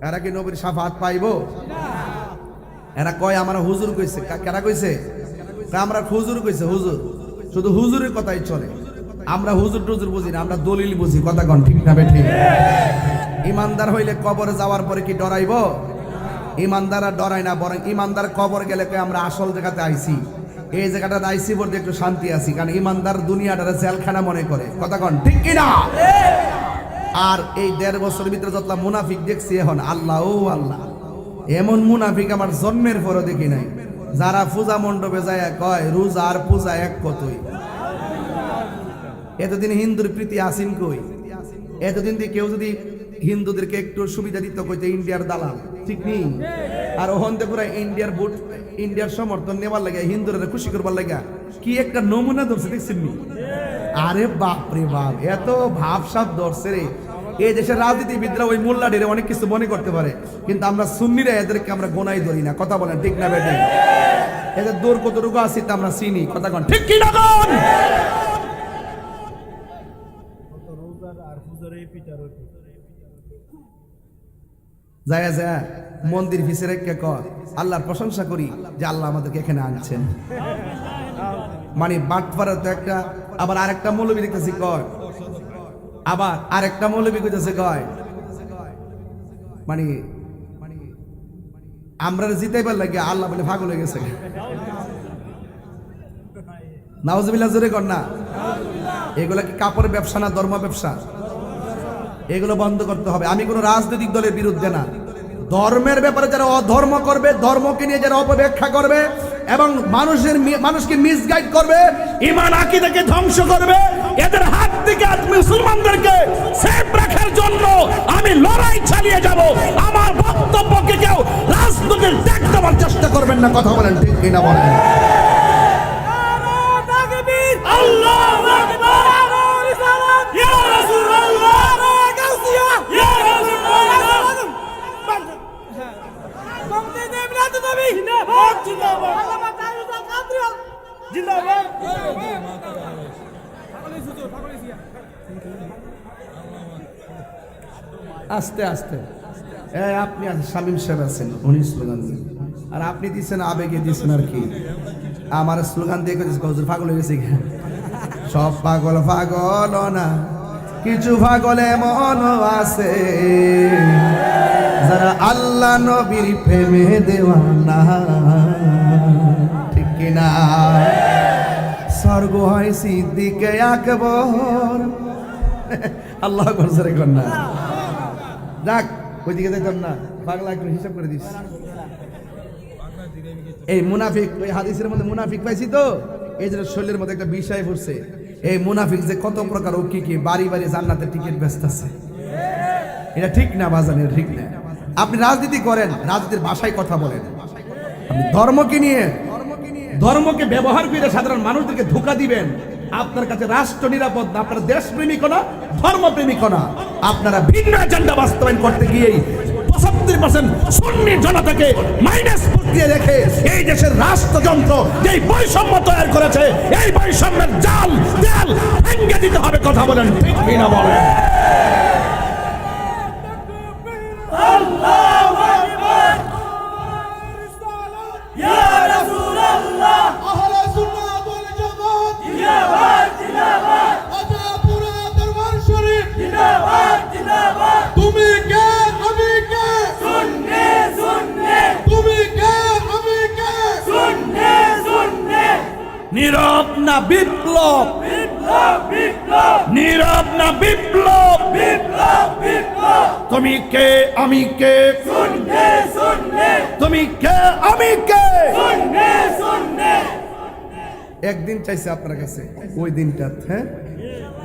এরা কি নবীর শাফাত পাইব? এরা কয় আমরা হুজুর কইছে, কারা কইছে? আমরা হুজুর কইছে, হুজুর, শুধু হুজুরের কথাই চলে। আমরা হুজুর টুজুর বুঝি না, আমরা দলিল বুঝি। কথা কন ঠিক না বেঠিক? ইমানদার হইলে কবরে যাওয়ার পরে কি ডরাইব? ইমানদাররা ডরায় না, বরং ইমানদার কবর গেলে কয় আমরা আসল জায়গাতে আইছি, এই জায়গাটা আইছি বলতে একটু শান্তি আছি, কারণ ইমানদার দুনিয়াটারে জেলখানা মনে করে। কথা কন ঠিক কিনা? আর এই 1.5 বছরের ভিতরে যতলা মুনাফিক দেখছি এখন, আল্লাহ ও আল্লাহ, এমন মুনাফিক আমার জন্মের পরও দেখি নাই, যারা পূজা মণ্ডপে যায় কয় রোজা আর পূজা এক কতই। এতদিন হিন্দুর প্রীতি আসিন কই? এতদিন দিয়ে কেউ যদি হিন্দুদেরকে একটু সুবিধা দিত কইতে ইন্ডিয়ার দালাল, ঠিক নেই? আর ওখানে পুরো ইন্ডিয়ার ভোট, ইন্ডিয়ার সমর্থন নেবার লাগে, হিন্দুরা খুশি করবার লাগে কি একটা নমুনা ধরছে দেখছেন নি? আরে বাপ রে বাপ, এত ভাবসাব ধরছে রে। এই দেশের রাজনীতিবিদরা ওই মোল্লাদের অনেক কিছু মনে করতে পারে, কিন্তু আমরা সুন্নিরা এদেরকে আমরা গোনাই ধরি না। কথা বলেন ঠিক না বেটে? এদের দূর কতটুকু আছি তা আমরা চিনি। কথা কন ঠিক কি না? কোন যায় যায় মন্দির ভিসে রেখে কর আল্লাহর প্রশংসা করি যে আল্লাহ আমাদেরকে এখানে আনছেন। মানে বাটপাড়া তো একটা, আবার আরেকটা মৌলবী দেখতেছি কয়, আবার আরেকটা মৌলবী কইতেছে কয় মানে আমরা জিতাইবার লাগে আল্লাহ বলে ভাগ হয়ে গেছে। নাউজুবিল্লাহ জোরে কর না। এগুলা কি কাপড়ের ব্যবসা না ধর্ম ব্যবসা? এগুলো বন্ধ করতে হবে। আমি কোনো রাজনৈতিক দলের বিরুদ্ধে না, ধর্মের ব্যাপারে যারা অধর্ম করবে, ধর্মকে নিয়ে যারা অপব্যাখ্যা করবে এবং মানুষকে মিসগাইড করবে, ঈমান আকীদাকে ধ্বংস করবে, এদের হাত থেকে মুসলমানদেরকে সেফ রাখার জন্য আমি লড়াই চালিয়ে যাব। আমার বক্তব্যকে কেউ রাজনৈতিক ট্যাগ দেওয়ার চেষ্টা করবেন না। কথা বলেন ঠিক কিনা বলেন? আল্লাহু আকবার, ইয়া রাসূলুল্লাহ, ইয়া রাসূলুল্লাহ, বন্দে মিলাদ নবী জিন্দাবাদ, জিন্দাবাদ, আল্লামা তাইয়ুব কাদরি জিন্দাবাদ। আস্তে আস্তে আপনি শামীম সাহেব আছেন, উনি স্লোগান দিন, আর আপনি দিচ্ছেন আবেগে দিচ্ছেন আর কি। আমার স্লোগান দিয়ে হুজুর পাগল হয়ে গেছে। সব পাগল পাগল না, কিছু পাগল এমন আছে যারা আল্লাহ নবীর প্রেমে দেওয়ানা, ঠিক কিনা? স্বর্গ হয় সিদ্দিকে আকবর। আল্লাহ করছে কন্যা। যাক ওইদিকে দেখতাম না, পাগলা একটু হিসাব করে দিস। এই মুনাফিক, ওই হাদিসের মধ্যে মুনাফিক পাইছি তো, এই যে শরীরের মধ্যে একটা বিষয় পড়ছে। এই মুনাফিক যে কত প্রকার, ও কি বাড়ি বাড়ি জান্নাতের টিকিট ব্যস্ত আছে। এটা ঠিক না বাজান, এটা ঠিক না। আপনি রাজনীতি করেন, রাজনীতির ভাষায় কথা বলেন। আপনি ধর্মকে নিয়ে, ধর্মকে ব্যবহার করে সাধারণ মানুষদেরকে ধোঁকা দিবেন, আপনার কাছে রাষ্ট্র নিরাপদ না, আপনার দেশপ্রেমিক না, ধর্মপ্রেমিক না। আপনারা ভিন্ন এজেন্ডা বাস্তবায়ন করতে গিয়েই 75% সুন্নি জনতাকে মাইনাস দিয়ে রেখে এই দেশের রাষ্ট্রযন্ত্র যেই বৈষম্য তৈরি করেছে, এই বৈষম্যের জাল দেয়াল ভেঙে দিতে হবে। কথা বলেন ঠিক কিনা বলেন? আল্লাহু আকবার, ইয়া রাসূলুল্লাহ, আহলে সুন্নাত ওয়াল জামাত জিন্দাবাদ, জিন্দাবাদ, আজাপুরা দরবার শরীফ জিন্দাবাদ, জিন্দাবাদ। তুমি কে আমি কে? সুন্নি সুন্নি। তুমি কে আমি কে? সুন্নি সুন্নি। নীরব না বিপ্লব, বিপ্লব বিপ্লব, নীরব না বিপ্লব, বিপ্লব বিপ্লব। তুমি কে আমি কে? সুন্নি সুন্নি। তুমি কে আমি কে? সুন্নি সুন্নি। একদিন চাইছে আপনার কাছে, ওই দিনটা হ্যাঁ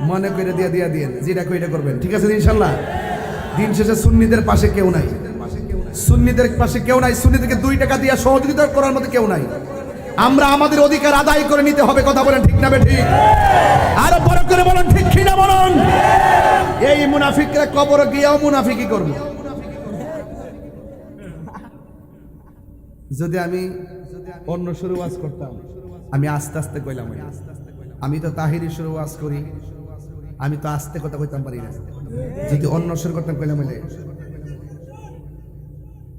মনে করে দিয়া দিয়েন, যেটা কইটা করবেন, ঠিক আছে ইনশাআল্লাহ। দিন শেষে সুন্নিদের পাশে কেউ নাই, সুন্নিদের পাশে কেউ নাই, সুন্নিদেরকে 2 টাকা দিয়ে সহযোগিতা করার মতো কেউ নাই। আমরা আমাদের অধিকার আদায় করে নিতে হবে। কথা বলেন ঠিক না ঠিক? আরো বড় করে বলেন ঠিক কিনা বলেন? এই মুনাফিকরা কবরে গিয়েও মুনাফিকি করবে। যদি আমি অন্য শুরু ওয়াজ করতাম, আমি আস্তে আস্তে কইলাম, আমি তো তাহিরি শুরু ওয়াজ করি, আমি তো আস্তে কথা কইতাম পারি না। যদি অন্য শুরু করতাম কইলাম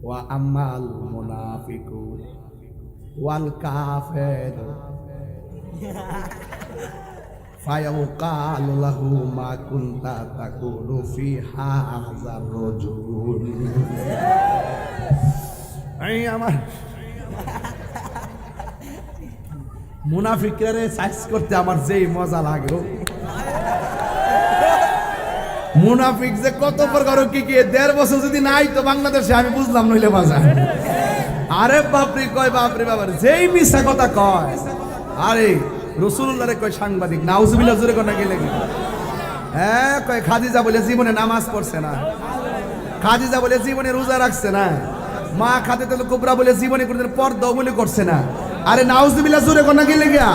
ওয়া আম্মাল মুনাফিকুন ওয়াল কাফির ফায়াকালু লাহু মা কুনতা তাকুলু ফি হাযার রাজুল। এই আমার মুনাফিকরে সাইজ করতে আমার যেই মজা লাগে, মুনাফিক যে কত প্রকার কি কি 1.5 বছর যদি নাই তো বাংলাদেশে আমি বুঝলাম নইলে বাজার। আরে বাপরে কয় বাপরে বাবার যেই মিছা কথা কয়, আরে রাসূলুল্লাহরে কয় সাংবাদিক, নাউজুবিল্লাহ জোরে কোনা গেলে কি হ্যাঁ কয় খাদিজা বলে জীবনে নামাজ পড়ছে না, খাদিজা বলে জীবনে রোজা রাখছে না, মা খাদিজাতুল কুবরা বলে জীবনে কোনদিন পর্দাও বলে করছে না। আরে নাউজুবিল্লাহ জোরে কোনা গেলে গিয়া,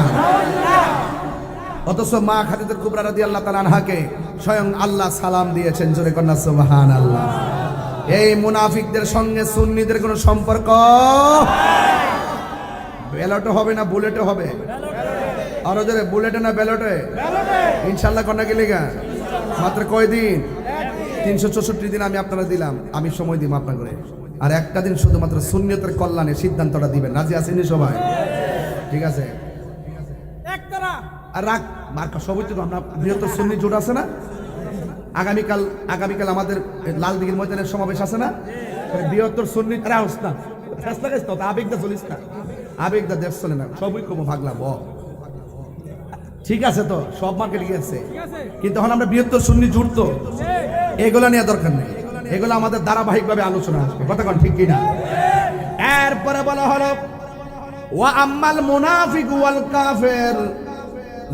অথচ মা খাদিজাতুল কুবরা রাদিয়াল্লাহু তাআলা আনহাকে স্বয়ং আল্লাহ সালাম দিয়েছেন, জোরে কোনা সুবহানাল্লাহ। এই মুনাফিকদের সঙ্গে সুন্নিদের কোনো সম্পর্ক ব্যালটে হবে না বুলেটে হবে? আরো জোরে বুলেটে না ব্যালটে? ইনশাআল্লাহ কোনা গেলে গা মাত্র কয়দিন? 364 দিন আমি আপনারা দিলাম, আমি সময় দিব আপনাদের। আর একটা দিন শুধুমাত্র সুন্নিয়তের কল্যাণে সিদ্ধান্তটা দিবেন। রাজি আছেন সবাই? ঠিক আছে। আর রাখ মার্কা সবই তো আমরা বৃহত্তর সুন্নি জোট আছে না, আগামীকাল আমাদের লালদিঘির ময়দানের সমাবেশ আছে না, বৃহত্তর সুন্নি রাউস না ফেসলা গেছ তো আবেগদা চলিস না, আবেগদা দেশ চলে না, সবই কম ভাগলাম। ঠিক আছে তো সব মার্কেটে গেছে, কিন্তু এখন আমরা বৃহত্তর সুন্নি জুড়ত এগুলো নিয়ে দরকার নেই, এগুলো আমাদের ধারাবাহিকভাবে আলোচনা আসবে, কথা কোন ঠিক কিনা? এরপরে বলা হলো ওয়া আম্মাল মুনাফিক ওয়াল কাফির,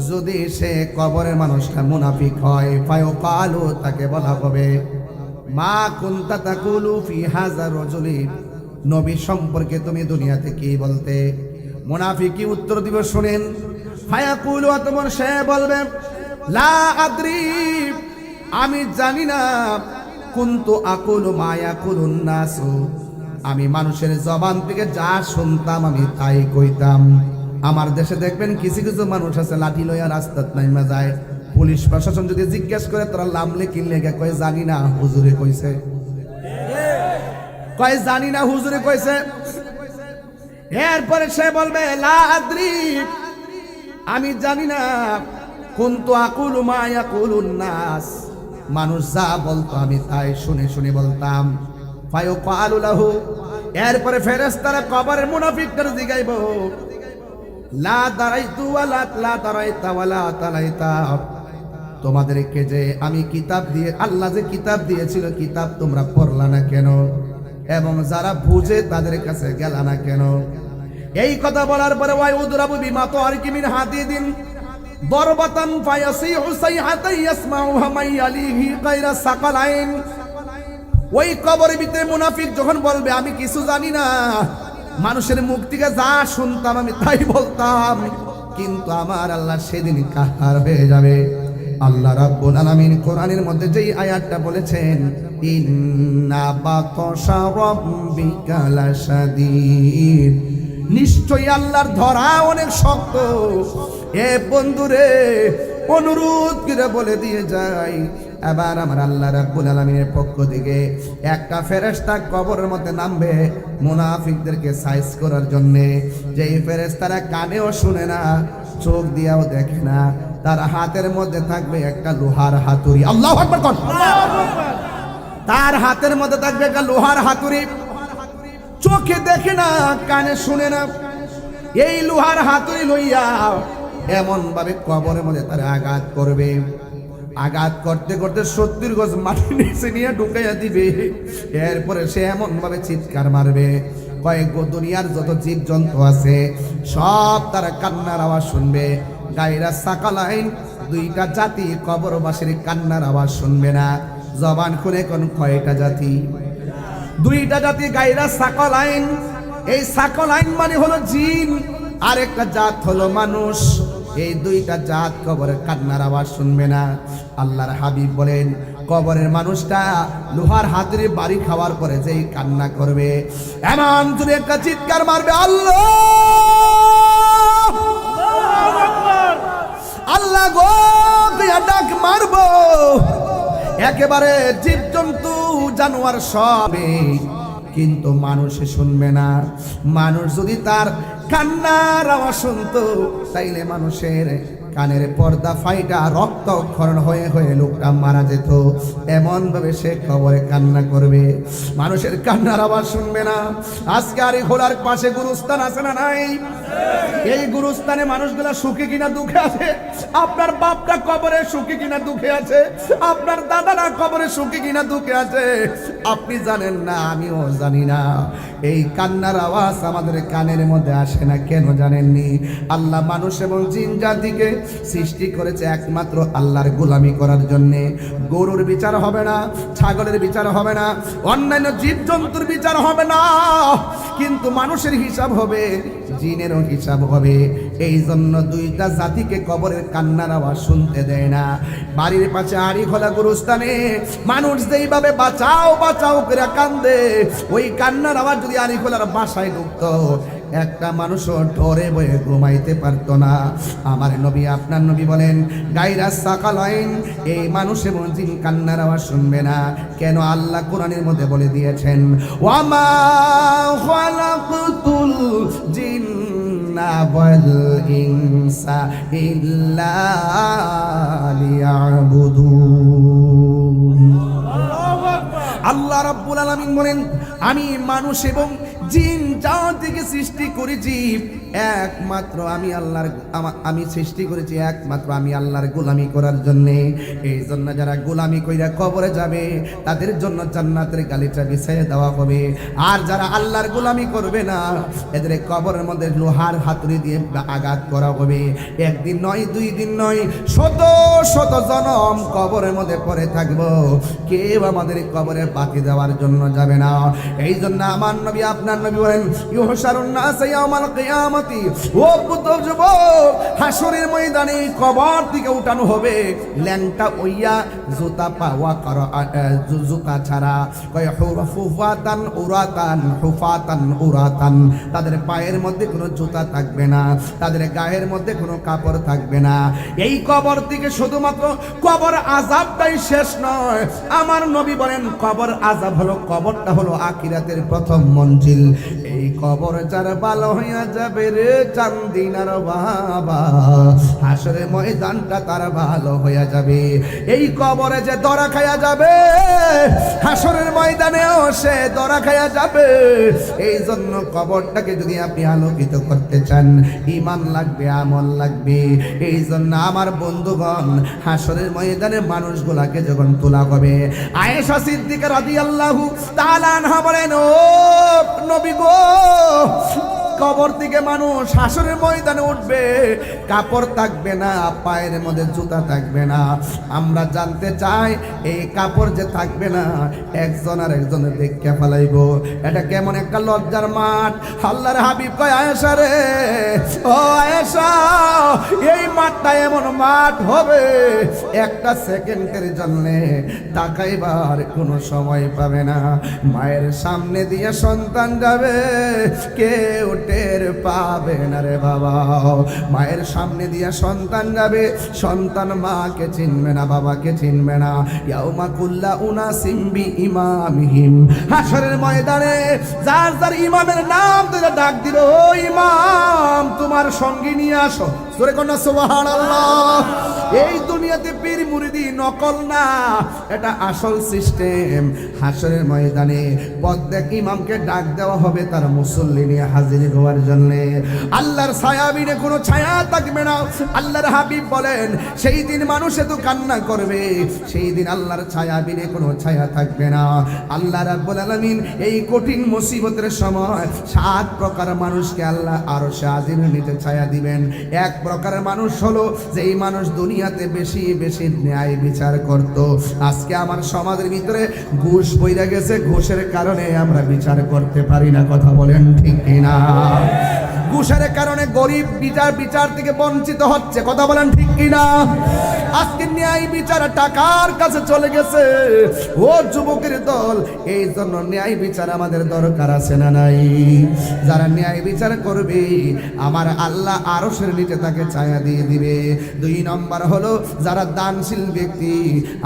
যদি সে কবরের মানুষটা মুনাফিক হয় ফায়ুকালু, তাকে বলা হবে মা কুনতা তাকুলু ফি হাযার রাজুলি, নবী সম্পর্কে তুমি দুনিয়াতে কি বলতে? মুনাফিক কি উত্তর দিবে শুনেন। ফায়াকুলু, অতঃপর সে বলবে লা আদ্রি, আমি জানি না, কুনতু আকুলু মা ইয়াকুলুন নাসু, আমি মানুষের জবান থেকে যা শুনতাম আমি তাই কইতাম। আমার দেশে দেখবেন কিছু কিছু মানুষ আছে লাঠি লইয়া রাস্তাত নাইমা যায়, পুলিশ প্রশাসন যদি জিজ্ঞেস করে তোরা লামলে কিনলে কয় জানি না হুজুরে কইছে, কয় জানি না হুজুরে কইছে। এরপরে সে বলবে লা আদ্রি, আমি জানি না, কুনতু আকুলু মা ইয়াকুলুন নাস, মানুষ যা বলতো আমি তাই শুনে শুনে বলতাম। ফায়ুকালু লাহু, এরপরে ফেরেশতারা কবরের মুনাফিকদের জিগাইব লা দারাইতু ওয়ালা লা দারাইতা ওয়ালা তালাইতা, তোমাদেরকে যে আমি কিতাব দিয়ে, আল্লাহ যে কিতাব দিয়েছিল কিতাব তোমরা পড়লা না কেন, এবং যারা বুঝে তাদের কাছে গেলা না কেন? এই কথা বলার পরে ওয়াই উদরাবু বিমা তারিকি মিন হাদিদিন দরবাতান ফায়াসিহু সাইহাতান ইয়াসমাউহা মাইয়ালিহি গায়রা সাকালাইন, ওই কবরের ভিতরে মুনাফিক যখন বলবে আমি কিছু জানি না, মানুষের মুখ থেকে যা শুনতাম আমি তাই বলতাম, কিন্তু আমার আল্লাহ সেদিন কাহার হয়ে যাবে। আল্লাহ রাব্বুল আলামিন কোরআনের মধ্যে যেই আয়াতটা বলেছেন ইন্না বাতশা রাব্বিকা লাশাদীদ, নিশ্চয়ই আল্লাহর ধরা অনেক শক্ত। এ বন্ধুরে অনুরোধ করে বলে দিয়ে যাই, এবার আমার আল্লাহ রাব্বুল আলামিনের পক্ষ থেকে একটা ফেরেশতা কবরের মধ্যে নামবে মুনাফিকদেরকে সাইজ করার জন্য। যেই ফেরেশতারা কানেও শুনে না, চোখ দিয়েও দেখে না, তার হাতের মধ্যে থাকবে একটা লোহার হাতুড়ি। আল্লাহু আকবার কোন, তার হাতের মধ্যে থাকবে একটা লোহার হাতুড়ি, চোখে দেখে না, কানে শুনে না, এই লোহার হাতুড়ি লইয়া এমন ভাবে কবরের মধ্যে তারা আঘাত করবে, আঘাত করতে করতে 70 গজ মাটি নিচে নিয়ে ঢুকাইয়া দিবে। এরপরে সে এমন ভাবে চিৎকার মারবে, কয়েক দুনিয়ার যত জীব জন্তু আছে সব তারা কান্নার আওয়াজ শুনবে। গায়রা সাকালাইন, দুইটা জাতি কবরবাসীর কান্নার আওয়াজ শুনবে না। জবান খুলে কোন কয়টা জাতি? দুইটা জাতি গায়রা সাকালাইন। এই সাকালাইন মানে হলো জিন, আর একটা জাত হলো মানুষ। এই দুইটা জাত কবরের কান্নার আওয়াজ শুনবে না। আল্লাহর হাবিব বলেন কবরের মানুষটা লোহার হাতুড়ি বাড়ি খাওয়ার পরে যেই কান্না করবে, এমন যদি একটা চিৎকার মারবে আল্লাহ আল্লাহ গো ডাক মারবো, একেবারে জীবজন্তু জানোয়ার সবে, কিন্তু মানুষে শুনবে না। মানুষ যদি তার কান্নার আওয়াজ শুনতো তাইলে মানুষের কানের পর্দা ফাইটা রক্তক্ষরণ হয়ে হয়ে লোকটা মারা যেত। এমন ভাবে সে কবরে কান্না করবে, মানুষের কান্নার আওয়াজ শুনবে না। আজকে আর খোলার পাশে গুরুস্থান আছে না নাই? এই গুরুস্থানে মানুষগুলা সুখী কিনা দুঃখে আছে? আপনার বাপটা কবরে সুখী কিনা দুঃখে আছে? আপনার দাদারা কবরে সুখী কিনা দুঃখে আছে? আপনি জানেন না, আমিও জানি না। এই কান্নার আওয়াজ আমাদের কানের মধ্যে আসে না কেন জানেননি? আল্লাহ মানুষ এবং জিন জাতিকে সৃষ্টি করেছে একমাত্র আল্লাহর গোলামি করার জন্য। গরুর বিচার হবে না, ছাগলের বিচার হবে না, অন্যান্য জীবজন্তুর বিচার হবে না, কিন্তু মানুষের হিসাব হবে, জিনেরও হিসাব হবে। এই জন্য দুইটা জাতিকে কবরের কান্নার আওয়াজ শুনতে দেয় না। বাড়ির পাশে আড়ি খোলা গুরুস্থানে মানুষ যেইভাবে বাঁচাও বাঁচাও করে কান্দে, ওই কান্নার আওয়াজ যদি আড়ি খোলার বাসায় ঢুকতো, একটা মানুষও ডরে বয়ে ঘুমাইতে পারতো না। আমার নবী, আপনার নবী বলেন, গায়রা সাকালাইন, এই মানুষ এবং জিন কান্নার আওয়াজ শুনবে না কেন? আল্লাহ কোরআনের মধ্যে বলে দিয়েছেন, ওয়ামা খালাকতুল জিন্না ওয়াল ইনসা ইল্লা লিয়াবুদুন। আল্লাহ রাব্বুল আলামিন বলেন, আমি মানুষ এবং জিন জাতিকে সৃষ্টি করেছি একমাত্র আমি সৃষ্টি করেছি একমাত্র আমি আল্লাহর গোলামি করার জন্য। এই জন্য যারা গোলামি কইরা কবরে যাবে তাদের জন্য জান্নাতের গালিচা বিছাইয়ে দেওয়া হবে। আর যারা আল্লাহর গোলামি করবে না, এদের কবরের মধ্যে লোহার হাতুড়ি দিয়ে আঘাত করা হবে। একদিন নয়, দুই দিন নয়, শত শত জনম কবরের মধ্যে পড়ে থাকবো, কেউ আমাদের কবরে বাতি দেওয়ার জন্য যাবে না। এই জন্য আমার নবী, আপনার নবী বলেন, ইউহশারুন নাস ইয়াউমাল কিয়ামতি, ও পুত্র যুবক, হাসরের ময়দানে কবর থেকে উঠানো হবে ল্যাংটা ওইয়া, জুতা পাওয়া করা, জুতা ছাড়া, কয় হুফাতান উরাতান, হুফাতান উরাতান, তাদের পায়ের মধ্যে কোনো জুতা থাকবে না, তাদের গায়ের মধ্যে কোনো কাপড় থাকবে না। এই কবর থেকে শুধুমাত্র কবর আযাবটাই শেষ নয়। আমার নবী বলেন, কবর আযাব হলো, কবরটা হলো আখিরাতের প্রথম মঞ্জিল। এই কবর যার ভালো হইয়া যাবে রে চান্দিনার বাবা, হাসরের ময়দানটা তার ভালো হইয়া যাবে। এই কবরে যে দরা খাইয়া যাবে, হাসরের ময়দানেও সে দরা খাইয়া যাবে। এই জন্য কবরটাকে যদি আপনি আলোকিত করতে চান, ঈমান লাগবে, আমল লাগবে। এই জন্য আমার বন্ধুগণ, হাসরের ময়দানে মানুষগুলাকে যখন তোলা হবে, আয়েশা সিদ্দিকা রাদিয়াল্লাহু তাআলা আনহা বলেন, ও নবী গো, কবর থেকে মানুষ হাসরের ময়দানে উঠবে, কাপড় থাকবে না, পায়ের মধ্যে জুতা থাকবে না। আমরা জানতে চাই, এই কাপড় যে থাকবে না, একজন আর একজনের দেখে ফেলাইব। এটা কেমন একটা লজ্জার মাঠ। আল্লাহর হাবিব কয়, আয়েশা রে, ও আয়েশা, এই মাঠটা এমন মাঠ হবে, একটা সেকেন্ডের জন্য তাকাইবার কোনো সময় পাবে না। মায়ের সামনে দিয়ে সন্তান যাবে, কেউ টের পাবে না রে বাবা। মায়ের সামনে দিয়ে সন্তান যাবে, সন্তান মাকে চিনবে না, বাবাকে চিনবে না। ইয়াউমা কুল্লা উনাসিম বিইমামিহিম, হাসরের ময়দানে যার যার ইমামের নাম ধরে ডাক দিবে, ও ইমাম, তোমার সঙ্গী নিয়ে আসো। সূরা কন্যা, সুবহানাল্লাহ। এই দুনিয়াতে পীর মুরিদি নকল না, এটা আসল সিস্টেম। হাসরের ময়দানে প্রত্যেক ইমামকে ডাক দেওয়া হবে তার মুসল্লি নিয়ে হাজির হওয়ার জন্য। আল্লাহর ছায়া বিনে কোনো ছায়া থাকবে না। আল্লাহর হাবিব বলেন, সেই দিন মানুষ এত কান্না করবে, সেই দিন আল্লাহর ছায়া বিনে কোনো ছায়া থাকবে না। আল্লাহ রাব্বুল আলামিন এই কঠিন মুসিবতের সময় 7 প্রকার মানুষকে আল্লাহ আরশে আজিমের নিচে ছায়া দিবেন। এক প্রকারের মানুষ হলো যেই মানুষ দুনিয়াতে বেশি বেশি ন্যায় বিচার করত। আজকে আমার সমাজের ভিতরে ঘুষ বইরা গেছে, ঘুষের কারণে আমরা বিচার করতে পারি না। কথা বলেন ঠিক কিনা? ঘুষের কারণে গরিব বিচার থেকে বঞ্চিত হচ্ছে। কথা বলেন ঠিক কিনা? আজকে ন্যায় বিচার টাকার কাছে চলে গেছে। ও যুবকের দল, এই জন্য ন্যায় বিচার আমাদের দরকার আছে না নাই? যারা ন্যায় বিচার করবে, আমার আল্লাহ আরশের নিচে তাকে ছায়া দিয়ে দিবে। 2 নম্বর হলো যারা দানশীল ব্যক্তি,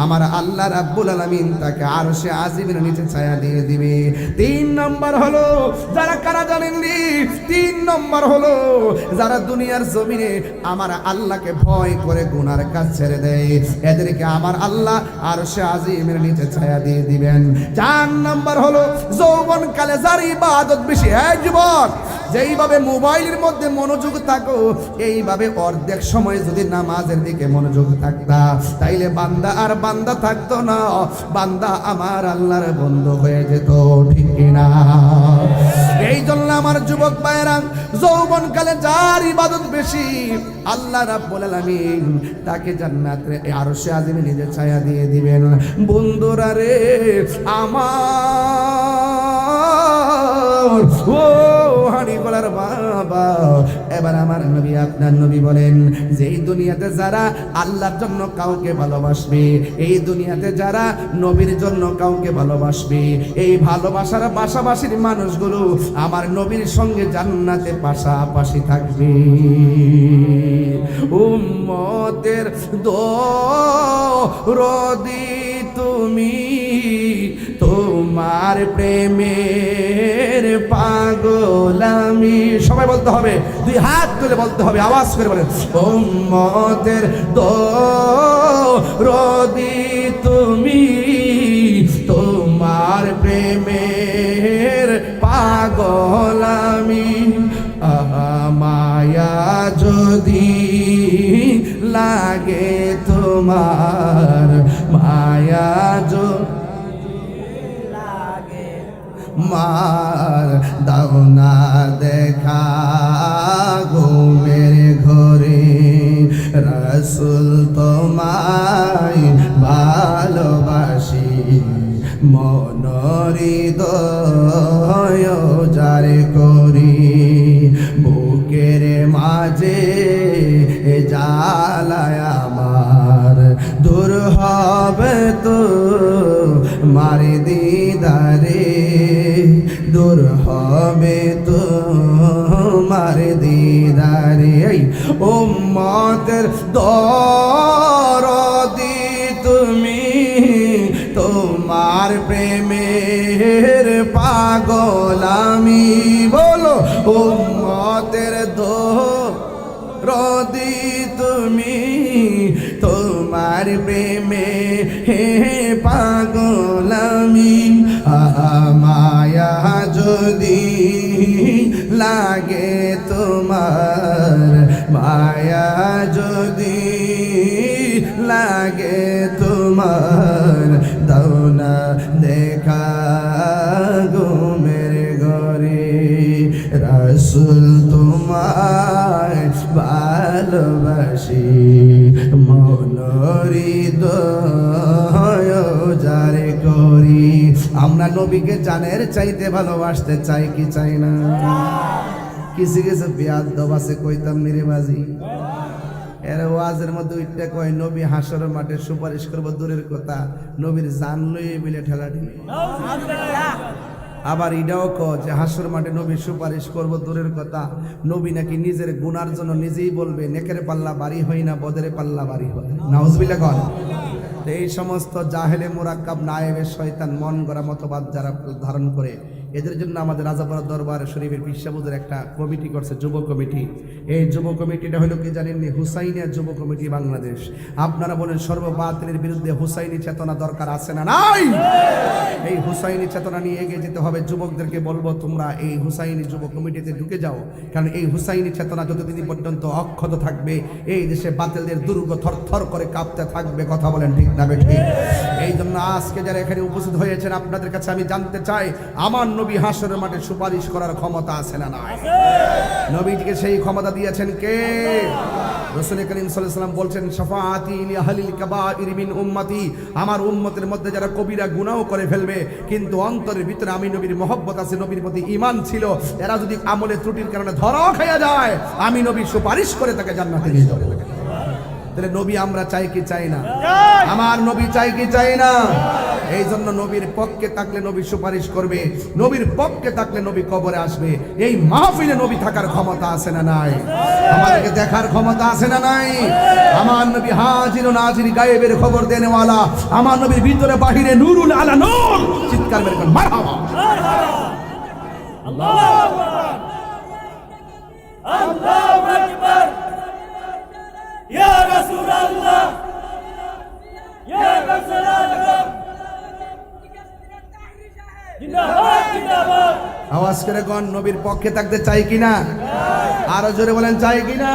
আমার আল্লাহ রাব্বুল আলামিন তাকে আরশে আজিমের নিচে ছায়া দিয়ে দিবে। 3 নাম্বার হলো যারা কারা জানেননি, 3 নম্বর হলো যারা দুনিয়ার জমিনে আমার আল্লাহকে ভয় করে গুনার কাজ ছেড়ে দেয়, এদেরকে আমার আল্লাহ আরশে আজিমের নিচে ছায়া দিয়ে দিবেন। 4 নম্বর হলো যৌবনকালে যার ইবাদত বেশি। হ্যাঁ যুবক, যেইভাবে মোবাইলের মধ্যে মনোযোগ থাকো, এইভাবে অর্ধেক সময় যদি নামাজের দিকে মনোযোগ থাকতা, তাইলে বান্দা আর বান্দা থাকতো না, বান্দা আমার আল্লাহর বন্ধু হয়ে যেত, ঠিক কিনা? এই জন্য আমার যুবক ভাইরা, যৌবনকালে যার ইবাদত বেশি, আল্লাহ রাব্বুল আলামিন তাকে জান্নাতে আরশে আজিমে নিজে ছায়া দিয়ে দিবেন। বন্ধুরা রে আমার, ও হানি গলার বাবা, এবার আমার নবী আপনার নবী বলেন, যে এই দুনিয়াতে যারা আল্লাহর জন্য কাউকে ভালোবাসবে, এই দুনিয়াতে যারা নবীর জন্য কাউকে ভালোবাসবে, এই ভালোবাসার পাশাপাশির মানুষগুলো আমার নবীর সঙ্গে জান্নাতে পাশাপাশি থাকবে। উম্মতের দরদি তুমি, তোমার প্রেমের পাগল আমি। সবাই বলতে হবে, 2 হাত তুলে বলতে হবে, আওয়াজ করে বলেন, উম্মতের দরদি তুমি, তোমার প্রেমের পাগল আমি। মায়া যদি লাগে তোমার, মায়া লাগে মার দাও না দেখা ঘুমের ঘরে, রাসূল তোমায় ভালোবাসি, মনহৃদয় যারে করি, বুকের মাঝে জ্বালায় আমার, দূর হবে তো মারি দিদারে, দূর হবে তো মারি দিদারে। উম্মতের দরদি তুমি, তোমার প্রেমের পাগল আমি। বলো, উম্মতের দরদি তুমি, তোমার প্রেমে পাগল আমি। মায়া যদি লাগে তোমার, মায়া যদি লাগে তোমার, দাও না দেখা ঘুমের ঘরে, রাসূল তোমায় ভালোবাসি, মনহৃদয় যারে করি। আমরা নবীকে জানের চাইতে ভালোবাসতে চাই কি চাই না? কিছু কিছু বেয়াদব আছে, কইতাম নিরেবাজি, এর ওয়াজের মধ্যে উঠতে কয় নবী হাসরের মাঠে সুপারিশ করবো দূরের কথা, নবীর জান লইয়ে মিলে ঠেলাঠেলি। আবার এটাও কয় যে হাসর মাঠে নবী সুপারিশ করবো দূরের কথা, নবী নাকি নিজের গুনার জন্য নিজেই বলবে, নেকের পাল্লা বাড়ি হয় না, বদের পাল্লা বাড়ি হয়। নাউজুবিল্লাহ কন। এই সমস্ত জাহেলে মুরাক্কাব নায়েবে শয়তান মন গড়া মতবাদ যারা ধারণ করে, এদের জন্য আমাদের রাজাপাড়া দরবার শরীফের পিসাবুদের একটা কমিটি করছে, যুব কমিটি। এই যুব কমিটিটা হলো কি জানেননি? হুসাইনিয়া যুব কমিটি বাংলাদেশ। আপনারা বলেন সর্ববাতিলের বিরুদ্ধে হুসাইনি চেতনা দরকার আছে না নাই? এই হুসাইনি চেতনা নিয়ে এগিয়ে যেতে হবে। যুবকদেরকে বলবো তোমরা এই হুসাইনি যুব কমিটিতে ঢুকে যাও, কারণ এই হুসাইনি চেতনা যতদিন পর্যন্ত অক্ষত থাকবে, এই দেশে বাতিলদের দুর্গ থরথর করে কাঁপতে থাকবে। কথা বলেন ঠিক না বেঠিক? এই জন্য আজকে যারা এখানে উপস্থিত হয়েছেন, আপনাদের কাছে আমি জানতে চাই, আমার নবী হাসরের মাঠে সুপারিশ করার ক্ষমতা আছে না নাই? নবীজিকে সেই ক্ষমতা দিয়েছেন কে? রাসূল করিম সাল্লাল্লাহু আলাইহি ওয়াসাল্লাম বলছেন, শাফাআতি লি আহলিল কাবাইর মিন উম্মতি, আমার উম্মতের মধ্যে যারা কবিরা গুনাহ করে ফেলবে কিন্তু অন্তরের ভিতরে আমি নবীর মহব্বত আছে, নবীর প্রতি ঈমান ছিল, এরা যদি আমলে ত্রুটির কারণে ধরা খাইয়া যায়, আমি নবী সুপারিশ করে তাকে জান্নাতে নিয়ে যাব। তাহলে নবী আমরা চাই কি চাই না? আমার নবী চাই কি চাই না? এই জন্য নবীর পক্ষে থাকলে নবী সুপারিশ করবে, নবীর পক্ষে থাকলে নবী কবরে আসবে। এই মাহফিলে নবী থাকার ক্ষমতা আছে না নাই? আমাদেরকে দেখার ক্ষমতা আছে না নাই? আমার নবী হাজির ও নাজির, গায়েবের খবর দেনেওয়ালা, আমার নবীর ভিতরে বাহিরে নূরুল আলা নূর। চিৎকার বের করেন মারহাবা। আল্লাহু আকবার, আল্লাহু আকবার, ইয়া রাসূলুল্লাহ, ইয়া রাসূলুল্লাহ, জিন্দাবাদ জিন্দাবাদ। আওয়াজ করে কোন নবীর পক্ষে থাকতে চাই কিনা? আরো জোরে বলেন চাই কিনা?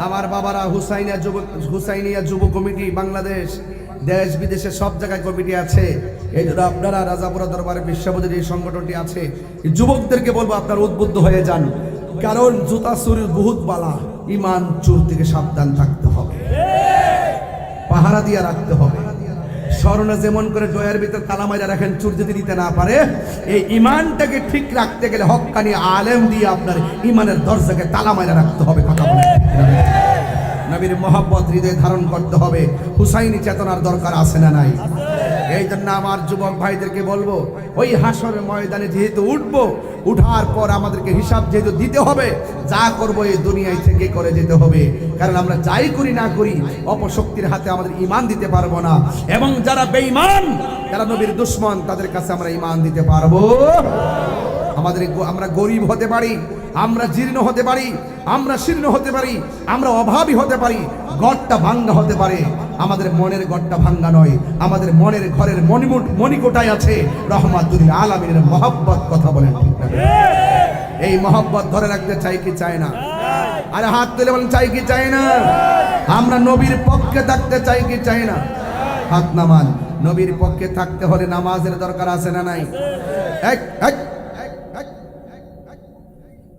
আমার বাবারা হুসাইনিয়া যুব কমিটি বাংলাদেশ, দেশ বিদেশে সব জায়গায় কমিটি আছে। এই জন্য আপনারা রাজাপুরা দরবারে বিশ্ববিদ্যালয় এই সংগঠনটি আছে, এই যুবকদেরকে বলবো আপনারা উদ্বুদ্ধ হয়ে যান, কারণ জুতা চুরির বহুত বালা, ইমান চোর থেকে সাবধান থাকতে হবে, পাহারা দিয়ে রাখতে হবে। স্মরণে যেমন করে ডয়ার ভিতর তালা মাইরা রাখেন চোর যদি দিতে না পারে, এই ইমানটাকে ঠিক রাখতে গেলে হক্কানি আলেম দিয়ে আপনার ইমানের দরজাকে তালা মাইরা রাখতে হবে। কথা বলে নবীর মহব্বত হৃদয়ে ধারণ করতে হবে। হুসাইনি চেতনার দরকার আছে না নাই? এই জন্য আমার যুবক ভাইদেরকে বলবো, ওই হাসরের ময়দানে যেহেতু উঠবো, উঠার পর আমাদেরকে হিসাব যেহেতু দিতে হবে, যা করবো এই দুনিয়ায় থেকে করে যেতে হবে। কারণ আমরা যাই করি না করি অপশক্তির হাতে আমাদের ইমান দিতে পারবো না, এবং যারা বেঈমান, যারা নবীর দুশমন, তাদের কাছে আমরা ইমান দিতে পারবো। আমরা গরিব হতে পারি, আমরা জীর্ণ হতে পারি, আমরা শীর্ণ হতে পারি, আমরা অভাবী হতে পারি, গড়টা ভাঙ্গা হতে পারে, আমাদের মনের গড়টা ভাঙ্গা নয়, আমাদের মনের ঘরের মণিকোটায় আছে রহমাতুল আলামিনের মহব্বত। কথা বলেন ঠিক না? এই মহব্বত ধরে রাখতে চাই কি চাই না? আরে হাত তুলে বলেন চাই কি চাই না? আমরা নবীর পক্ষে থাকতে চাই কি চাই না? হাত নামান। নবীর পক্ষে থাকতে হলে নামাজের দরকার আছে না নাই?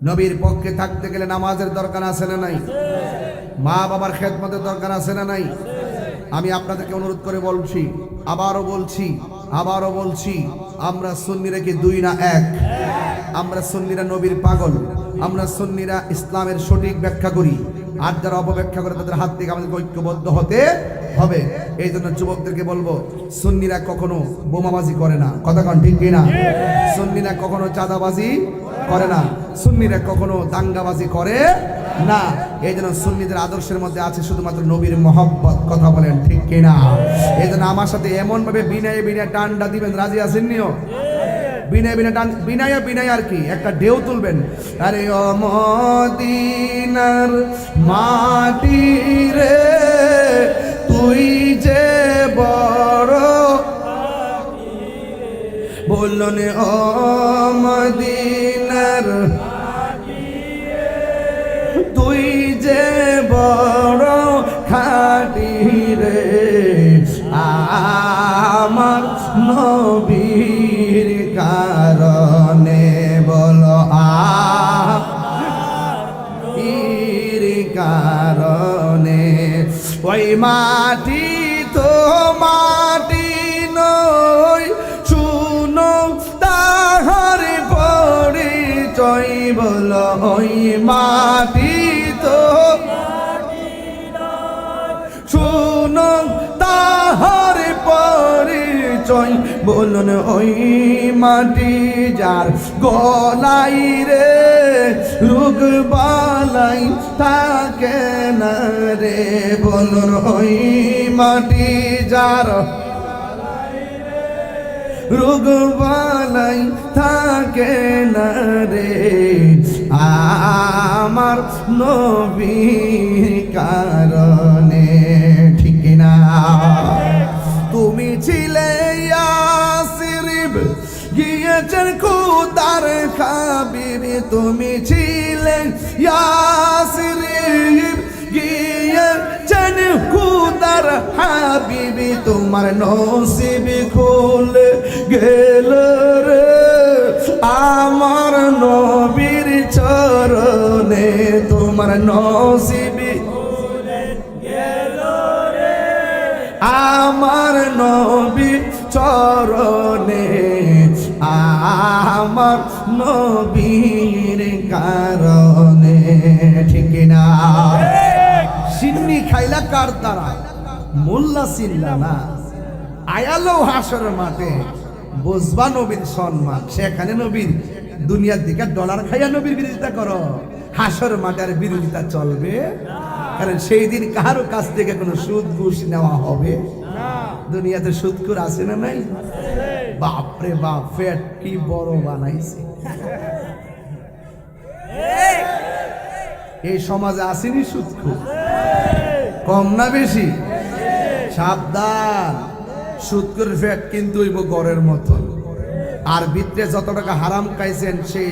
নবীর পক্ষে থাকতে গেলে নামাজের দরকার আছে না নাই? মা বাবার খেদমতের দরকার আছে না নাই? আমি আপনাদেরকে অনুরোধ করে বলছি, আবারও বলছি, আমরা সুন্নিরা কি দুই না এক? আমরা সুন্নিরা নবীর পাগল, আমরা সুন্নিরা ইসলামের সঠিক ব্যাখ্যা করি, আর যারা অপব্যাখ্যা করে তাদের হাত থেকে আমাদেরকে ঐক্যবদ্ধ হতে হবে। এই জন্য যুবকদেরকে বলবো, সুন্নিরা কখনো বোমাবাজি করে না। কথা কন ঠিক কিনা? সুন্নিরা কখনো চাঁদাবাজি করে না, সুন্নিরা কখনো দাঙ্গাবাজি করে না। এই জন্য সুন্নিদের আদর্শের মধ্যে আছে শুধুমাত্র নবীর মহব্বত। কথা বলেন ঠিক কিনা? এই জন্য আমার সাথে এমন ভাবে বিনয়ে বিনয়ে টানটা দিবেন, রাজি আছেন নিও? বিনয় বিনয় টান, বিনয় আর কি একটা ঢেউ তুলবেন। আরে ও মদিনার মাটি রে, তুই যে বড়, বললেন ও মদিনার তুই যে বড় খাটি রে, আমার নবীর কারণে, বলো নবীর কারণে। ওই মাটি তো মাটি নয়, শুনো তাহার পরিচয়, বলো ওই মাটি তো শুনো তাহার পরিচয়, বলুন ওই মাটি যার গলাই রে রোগ বালাই থাকে না রে, বলুন ওই মাটি যার রোগ বালাই থাকে না রে, আমার নবীর কারণে। ঠিক না? তুমি ছিলে ইয়াসরিব, গিয়েছেন খুদার হাবিব, তুমি ছিলে ইয়াসরিব, গিয়েছেন খুদার হাবিব, তোমার নসিব খুলে গেল রে আমার নবীর চরণে, তোমার নসিব আমার নবীর চরণে, আমার নবীর কারণে। ঠিক না? সিন্নি খাইলা কার দ্বারা? মোল্লা চিল্লা না, আয়ালো হাসর মাঠে বুঝবা নবীর সম্মান। সেখানে নবীর দুনিয়ার দিকে ডলার খাইয়া নবীর বিরোধিতা করো, হাসর মাঠের বিরোধিতা চলবে? কারণ সেই দিন কারো কাছ থেকে কোনো সুদ ঘুষ নেওয়া হবে না। দুনিয়াতে সুদখোর আছে না নাই? বাপরে বাপ, ফ্যাট কি বড় বানাইছে। এই সমাজে আসেনি সুদখোর, কম না বেশি? সাবধান, সুদখোরের ফ্যাট কিন্তু হইব গড়ের মতো। আর ভিতরে যত টাকা হারাম খাইছেন সেই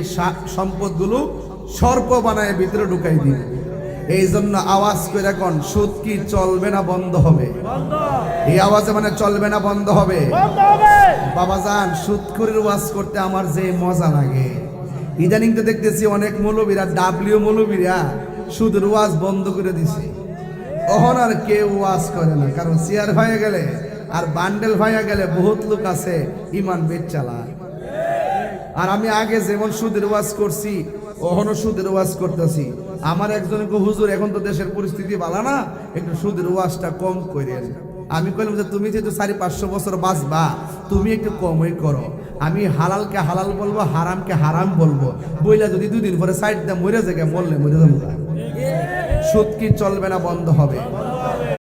সম্পদগুলো সর্প বানায় ভিতরে ঢুকাই দিন। এই জন্য আওয়াজ করে কোন, সুদ কি চলবে না বন্ধ হবে? এই আওয়াজে মানে চলবে না বন্ধ হবে? বাবাজান, সুদখোরের ওয়াজ করতে আমার যে মজা লাগে। ইদানিং তো দেখতেছি অনেক মৌলবীরা, মৌলবীরা সুদের ওয়াজ বন্ধ করে দিছে। তখন আর কেউ ওয়াজ করে না, কারণ চেয়ার হয়ে গেলে আর বান্ডেল হয়ে গেলে বহুত লোক আছে ইমান বেচালা। আর আমি আগে যেমন সুদের ওয়াজ করছি, ওখানে সুদের ওয়াজ করতেছি। আমার একজন হুজুর, এখন তো দেশের পরিস্থিতি ভালো না, একটু সুদের ওয়াজটা কম করেন। আমি কইলাম যে তুমি যেহেতু 400-500 বছর বাঁচবা, তুমি একটু কমই করো। আমি হালালকে হালাল বলবো, হারামকে হারাম বলবো। বইলা যদি 2 দিন পরে সাইড দিয়ে মরে যাবে, মরলে মরে যাবো। সুদ কি চলবে না বন্ধ হবে?